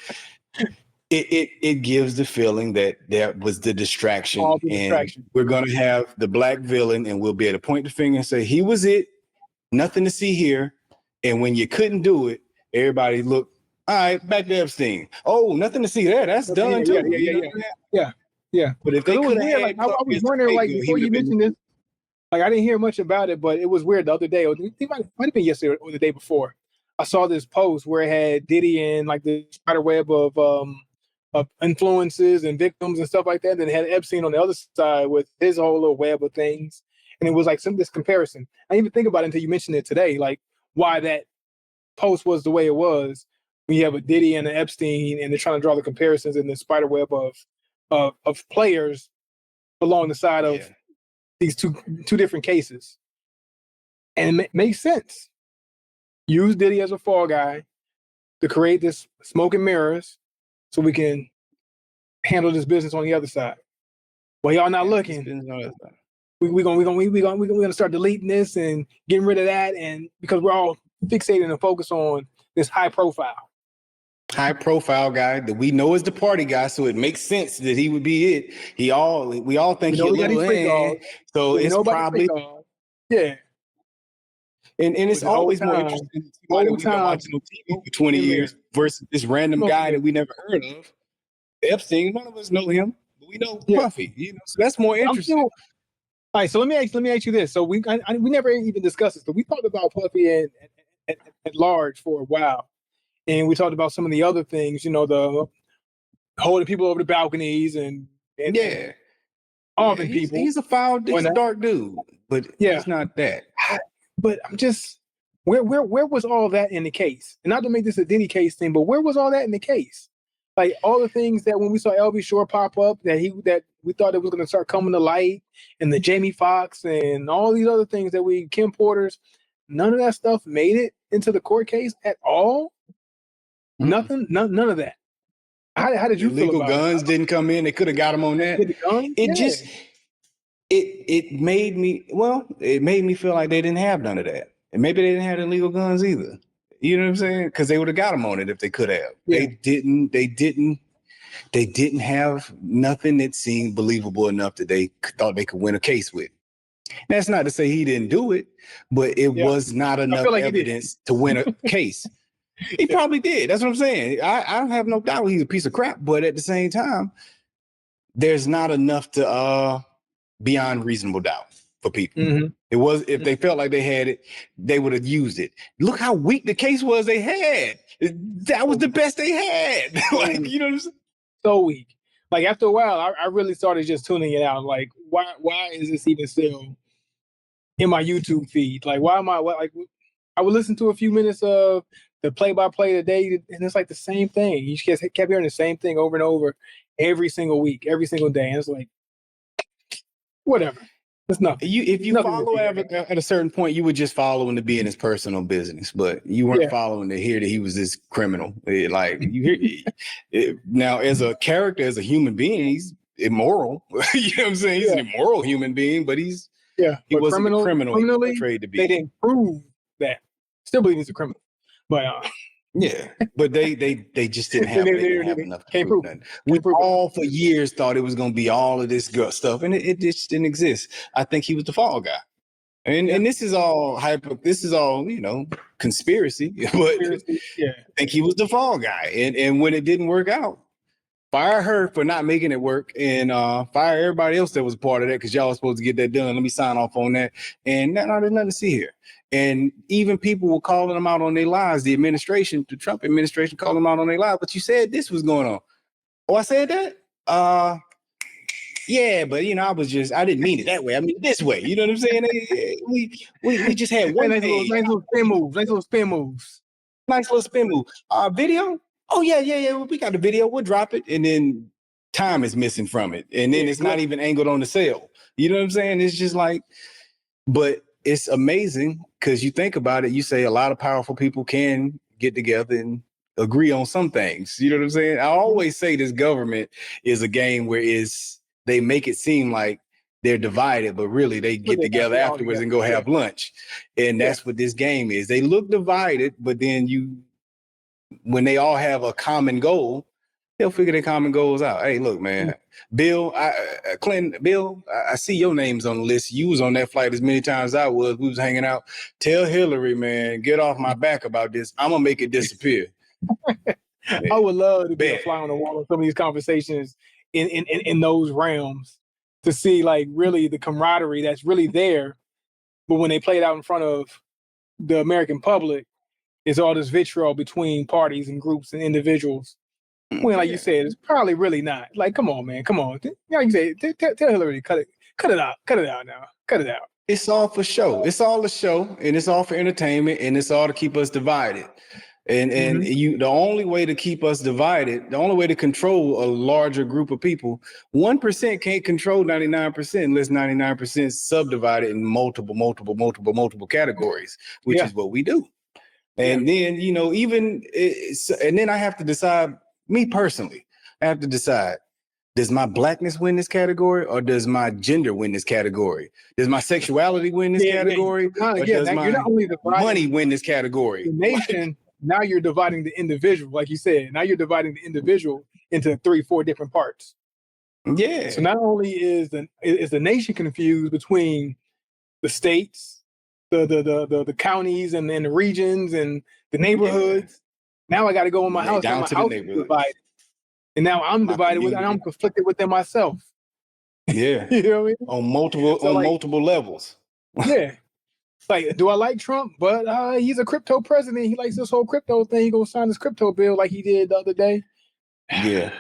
it gives the feeling that was the distraction. And we're going to have the black villain, and we'll be able to point the finger and say, he was it, nothing to see here. And when you couldn't do it, everybody looked, all right, back to Epstein. Oh, nothing to see there. That's done too. Yeah. But if they could have, like, I was wondering, like, before you mentioned this, like, I didn't hear much about it, but it was weird the other day. It might have been yesterday or the day before. I saw this post where it had Diddy and like the spider web of influences and victims and stuff like that. And then it had Epstein on the other side with his whole little web of things. And it was like this comparison. I didn't even think about it until you mentioned it today, like why that post was the way it was. We have a Diddy and an Epstein, and they're trying to draw the comparisons in the spider web of players along the side of these two different cases. And it makes sense. Use Diddy as a fall guy to create this smoke and mirrors so we can handle this business on the other side. Well, y'all not looking. We're gonna start deleting this and getting rid of that, and because we're all fixated and focused on this high profile guy that we know is the party guy, so it makes sense that he would be it. We all think he's a little so it's probably And it's always more interesting. Somebody we've been watching on TV for 20 years versus this random guy that we never heard of. Epstein, none of us know him, but we know Puffy. You know, so that's more interesting. All right, so let me ask you this. So we never even discussed this, but we talked about Puffy at large for a while, and we talked about some of the other things. You know, the holding people over the balconies and arming people. He's a foul, dark dude, but he's not that. But I'm just, where was all that in the case? And not to make this a Diddy case thing, but where was all that in the case? Like all the things that when we saw LB Shore pop up, that we thought it was going to start coming to light, and the Jamie Foxx and all these other things Kim Porter's, none of that stuff made it into the court case at all? Nothing, none of that. How did you feel illegal about guns it? didn't come in. They could have got him on that. It made me feel like they didn't have none of that, and maybe they didn't have illegal guns either. You know what I'm saying? Because they would have got him on it if they could have. Yeah. They didn't have nothing that seemed believable enough that they thought they could win a case with. That's not to say he didn't do it, but it was not enough evidence to win a case. He probably did. That's what I'm saying. I have no doubt he's a piece of crap, but at the same time, there's not enough to beyond reasonable doubt for people. Mm-hmm. It was, if they felt like they had it, they would have used it. Look how weak the case was they had. That was the best they had. Like, you know what I'm saying? So weak. Like after a while, I really started just tuning it out. Like, why is this even still in my YouTube feed? Like, why am I I would listen to a few minutes of the play-by-play today, and it's like the same thing. You just kept hearing the same thing over and over every single week, every single day. And it's like, whatever. It's nothing. If you follow at a certain point, you were just following to be in his personal business, but you weren't following to hear that he was this criminal. Like you hear now, as a character, as a human being, he's immoral. You know what I'm saying? He's an immoral human being, but he wasn't a criminal he portrayed to be. They didn't prove that. Still believe he's a criminal, but but they just didn't have, enough to prove that. We all for years thought it was going to be all of this good stuff, and it just didn't exist. I think he was the fall guy, and this is all conspiracy, but I think he was the fall guy, and when it didn't work out, fire her for not making it work, and fire everybody else that was a part of that, because y'all was supposed to get that done. Let me sign off on that, and there's nothing to see here. And even people were calling them out on their lies. The Trump administration called them out on their lies. But you said this was going on. Oh, I said that? Yeah, but I didn't mean it that way. I mean this way. You know what I'm saying? We just had one nice little spin moves. Nice little spin move. Video? Oh yeah. We got the video. We'll drop it. And then time is missing from it. And then it's not even angled on the cell. You know what I'm saying? It's just like, but it's amazing because you think about it, you say a lot of powerful people can get together and agree on some things. You know what I'm saying? I always say this government is a game where they make it seem like they're divided, but really they get together afterwards and go have lunch. And that's what this game is. They look divided, but then when they all have a common goal, they'll figure their common goals out. Hey, look, man, Bill, I see your name's on the list. You was on that flight as many times as I was. We was hanging out. Tell Hillary, man, get off my back about this. I'm going to make it disappear. I would love to be a fly on the wall of some of these conversations in those realms to see like really the camaraderie that's really there. But when they play it out in front of the American public, it's all this vitriol between parties and groups and individuals. When, like you said, it's probably really not. Like, come on, man, come on. Like you said, tell Hillary to cut it out now. Cut it out. It's all for show. It's all a show, and it's all for entertainment, and it's all to keep us divided. And the only way to keep us divided, the only way to control a larger group of people, 1% can't control 99% unless 99% subdivided in multiple categories, which is what we do. And then, and then I have to decide. Me personally, I have to decide, does my blackness win this category or does my gender win this category? Does my sexuality win this category? Or does my money win this category? The nation, now you're dividing the individual, like you said. Now you're dividing the individual into 3-4 different parts. Yeah. So not only is the nation confused between the states, the counties and the regions and the neighborhoods. Now I got to go in my house. Down to the neighborhood. And now I'm divided and I'm conflicted within myself. Yeah. You know what I mean? On multiple levels. Yeah. Like, do I like Trump? But he's a crypto president. He likes this whole crypto thing. He gonna sign this crypto bill like he did the other day. Yeah.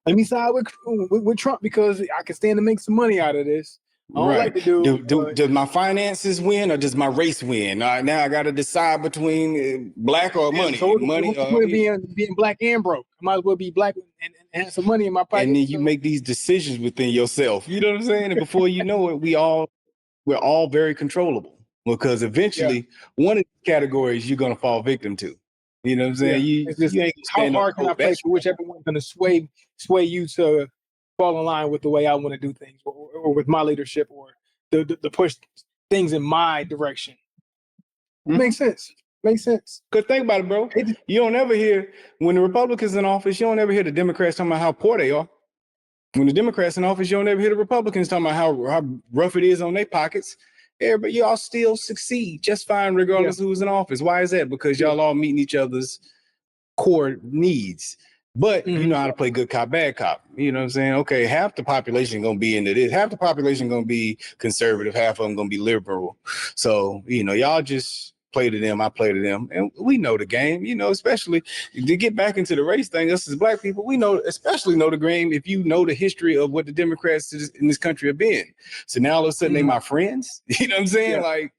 Let me side with Trump because I can stand to make some money out of this. I don't like the dude. Does my finances win or does my race win? Now I got to decide between black or money. So being black and broke. I might as well be black and have some money in my pocket. And then you make these decisions within yourself. You know what I'm saying? And before you know it, we're all very controllable. because eventually one of the categories you're gonna fall victim to. You know what I'm saying? It's just, you ain't how hard can I play for whichever one's gonna sway you to fall in line with the way I want to do things, or with my leadership, or the push things in my direction. Makes sense. Makes sense. Because think about it, bro. You don't ever hear, when the Republicans in office, you don't ever hear the Democrats talking about how poor they are. When the Democrats in office, you don't ever hear the Republicans talking about how rough it is on their pockets. Everybody, y'all still succeed just fine regardless of who's in office. Why is that? Because y'all all meeting each other's core needs. But you know how to play good cop, bad cop. You know what I'm saying? Okay, half the population gonna be into this. Half the population gonna be conservative. Half of them gonna be liberal. So, you know, y'all just play to them, I play to them. And we know the game, you know, especially to get back into the race thing, us as black people, we know, especially know the game if you know the history of what the Democrats in this country have been. So now all of a sudden they my friends. You know what I'm saying? Like,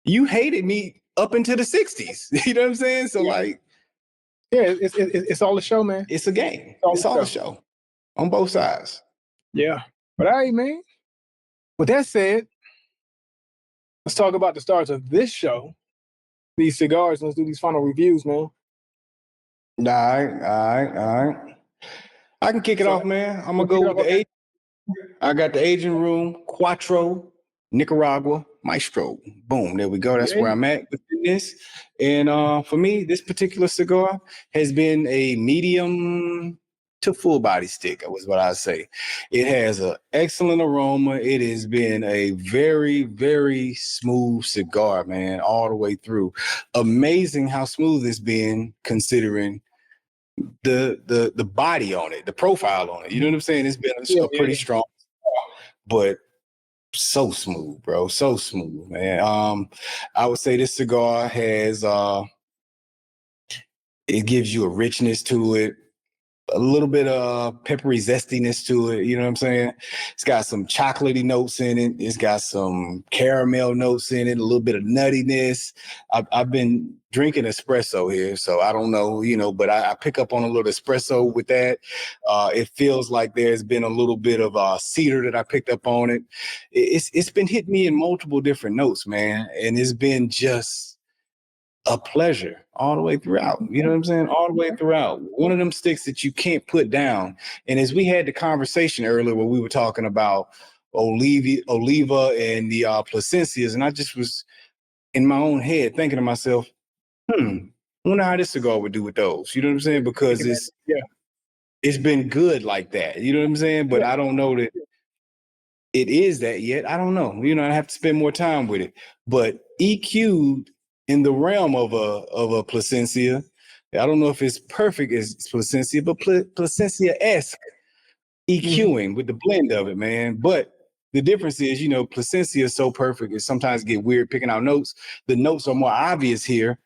you hated me up into the 60s. You know what I'm saying? So like, it's all a show, man. It's a game. It's all a show on both sides. Yeah. But all right, man. With that said, let's talk about the stars of this show. These cigars. Let's do these final reviews, man. All right. I can kick it off, man. I'm gonna go with the I got the Aging Room, Quattro, Nicaragua, Maestro. Boom, there we go. That's where I'm at within this. And for me, this particular cigar has been a medium to full body stick, was what I say. It has an excellent aroma. It has been a very, very smooth cigar, man, all the way through. Amazing how smooth it's been considering the body on it, the profile on it. You know what I'm saying? It's been a pretty strong, but so smooth, bro. So smooth, man. I would say this cigar has it gives you a richness to it, a little bit of peppery zestiness to it. You know what I'm saying? It's got some chocolatey notes in it. It's got some caramel notes in it, a little bit of nuttiness. I've been drinking espresso here, so I don't know, you know, but I pick up on a little espresso with that. It feels like there's been a little bit of cedar that I picked up on it. It's been hitting me in multiple different notes, man, and it's been just a pleasure all the way throughout. You know what I'm saying? All the way throughout. One of them sticks that you can't put down. And as we had the conversation earlier where we were talking about Oliva and the Plasencias, and I just was in my own head thinking to myself, I wonder how this cigar would do with those. You know what I'm saying? Because it's been good like that. You know what I'm saying? But I don't know that it is that yet. I don't know. You know, I have to spend more time with it. But EQ'd in the realm of a Plasencia, I don't know if it's perfect as Plasencia, but Plasencia-esque EQing with the blend of it, man. But the difference is, you know, Plasencia is so perfect, it sometimes get weird picking out notes. The notes are more obvious here,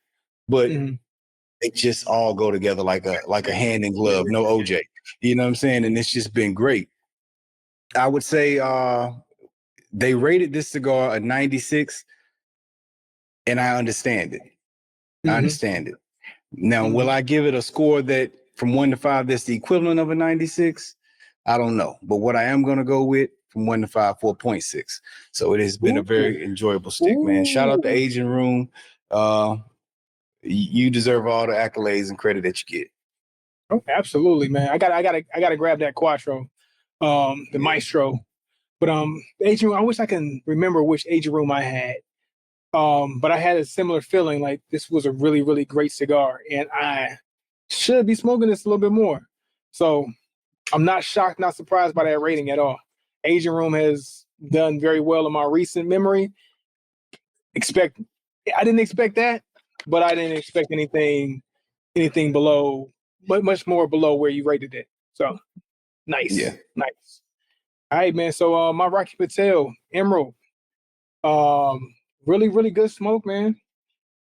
but they just all go together like a hand in glove, no OJ. You know what I'm saying? And it's just been great. I would say they rated this cigar a 96, and I understand it. I understand it. Now, will I give it a score that from 1 to 5 that's the equivalent of a 96? I don't know. But what I am going to go with from 1 to 5, 4.6. So it has been a very enjoyable stick, man. Shout out to Aging Room. You deserve all the accolades and credit that you get. Oh, absolutely, man. I gotta grab that Quattro, the Maestro. But the Aging Room, I wish I can remember which Aging Room I had. But I had a similar feeling, like this was a really, really great cigar, and I should be smoking this a little bit more. So I'm not shocked, not surprised by that rating at all. Aging Room has done very well in my recent memory. I didn't expect that, but I didn't expect anything below, but much more below where you rated it. So nice. Nice. All right, man. So my Rocky Patel Emerald. Really, really good smoke, man.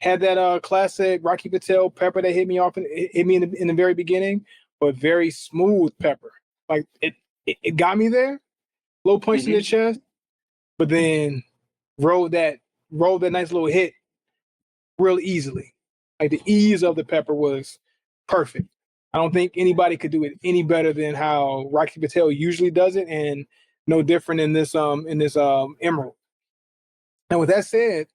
Had that classic Rocky Patel pepper that hit me in the very beginning, but very smooth pepper. Like it got me there, low punch in the chest, but then rolled that nice little hit real easily. Like the ease of the pepper was perfect. I don't think anybody could do it any better than how Rocky Patel usually does it, and no different in this Emerald. And with that said,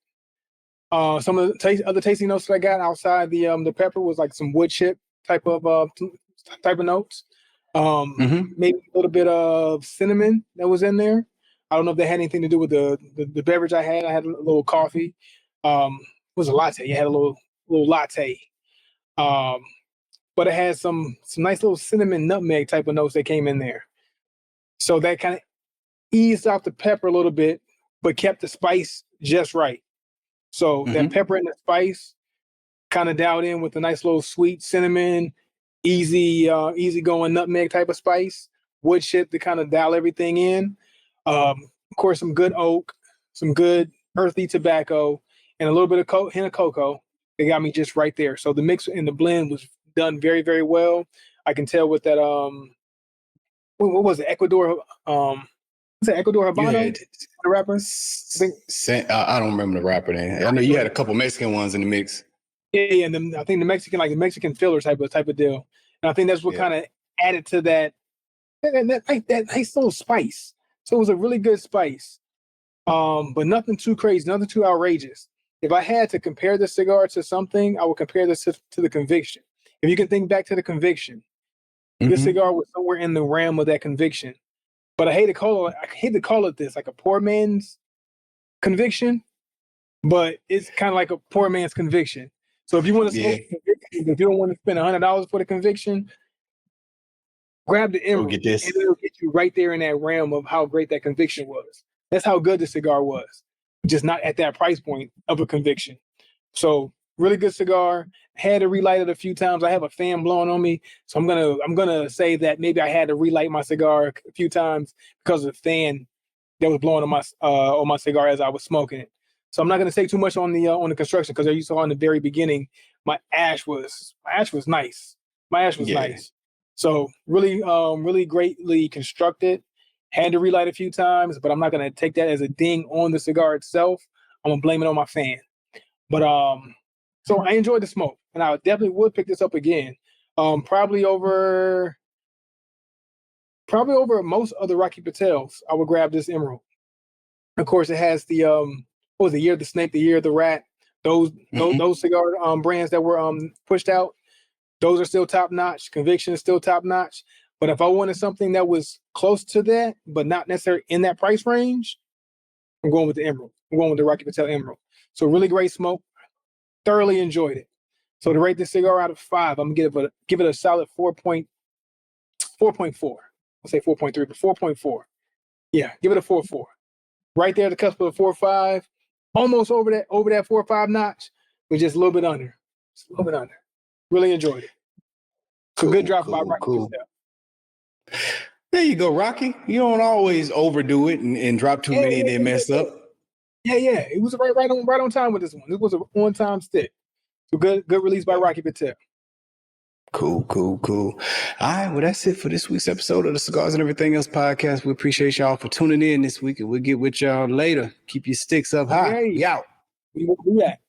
Some of the other tasting notes that I got outside the pepper was like some wood chip type of notes. Maybe a little bit of cinnamon that was in there. I don't know if that had anything to do with the beverage I had. I had a little coffee. It was a latte. You had a little latte. But it had some nice little cinnamon nutmeg type of notes that came in there. So that kind of eased out the pepper a little bit, but kept the spice just right. So that pepper and the spice kind of dialed in with a nice little sweet cinnamon, easy going nutmeg type of spice, wood chip to kind of dial everything in. Of course, some good oak, some good earthy tobacco, and a little bit of hint of cocoa. They got me just right there. So the mix and the blend was done very, very well. I can tell with that. What was it? Ecuador. Was it Ecuador Habano? The rapper. I don't remember the rapper name. I know you had a couple Mexican ones in the mix. Yeah, and I think the Mexican filler type of deal. And I think that's what kind of added to that nice little spice. So it was a really good spice, but nothing too crazy, nothing too outrageous. If I had to compare this cigar to something, I would compare this to the Conviction. If you can think back to the Conviction, this cigar was somewhere in the realm of that Conviction. But I hate to call it this, like a poor man's Conviction, but it's kind of like a poor man's Conviction. So if you want to smoke Conviction, if you don't want to spend $100 for the Conviction, grab the Emerald. Get this. And it'll get you right there in that realm of how great that Conviction was. That's how good the cigar was, just not at that price point of a Conviction. So really good cigar. Had to relight it a few times. I have a fan blowing on me, so I'm gonna say that maybe I had to relight my cigar a few times because of the fan that was blowing on my cigar as I was smoking it. So I'm not gonna say too much on the construction because as you saw in the very beginning, my ash was nice. My ash was nice. So really greatly constructed. Had to relight a few times, but I'm not gonna take that as a ding on the cigar itself. I'm gonna blame it on my fan. But so I enjoyed the smoke, and I definitely would pick this up again. Probably over most other Rocky Patels, I would grab this Emerald. Of course, it has the what was the Year of the Snake, the Year of the Rat. Those cigar brands that were pushed out, those are still top notch. Conviction is still top notch. But if I wanted something that was close to that, but not necessarily in that price range, I'm going with the Emerald. I'm going with the Rocky Patel Emerald. So really great smoke. Thoroughly enjoyed it. So to rate this cigar out of 5, I'm gonna give it a solid 4.4. I'll say 4.3, but 4.4. Yeah, give it a 4.4. Right there at the cusp of a 4.5, almost over that 4.5 notch, but just a little bit under. Just a little bit under. Really enjoyed it. So good drop by Rocky Patel. There you go, Rocky. You don't always overdo it and drop too many and then mess up. Yeah. It was right on time with this one. It was an on-time stick. So good release by Rocky Patel. Cool. All right, well, that's it for this week's episode of the Cigars and Everything Else podcast. We appreciate y'all for tuning in this week, and we'll get with y'all later. Keep your sticks up high. Hey. We out. We will do that.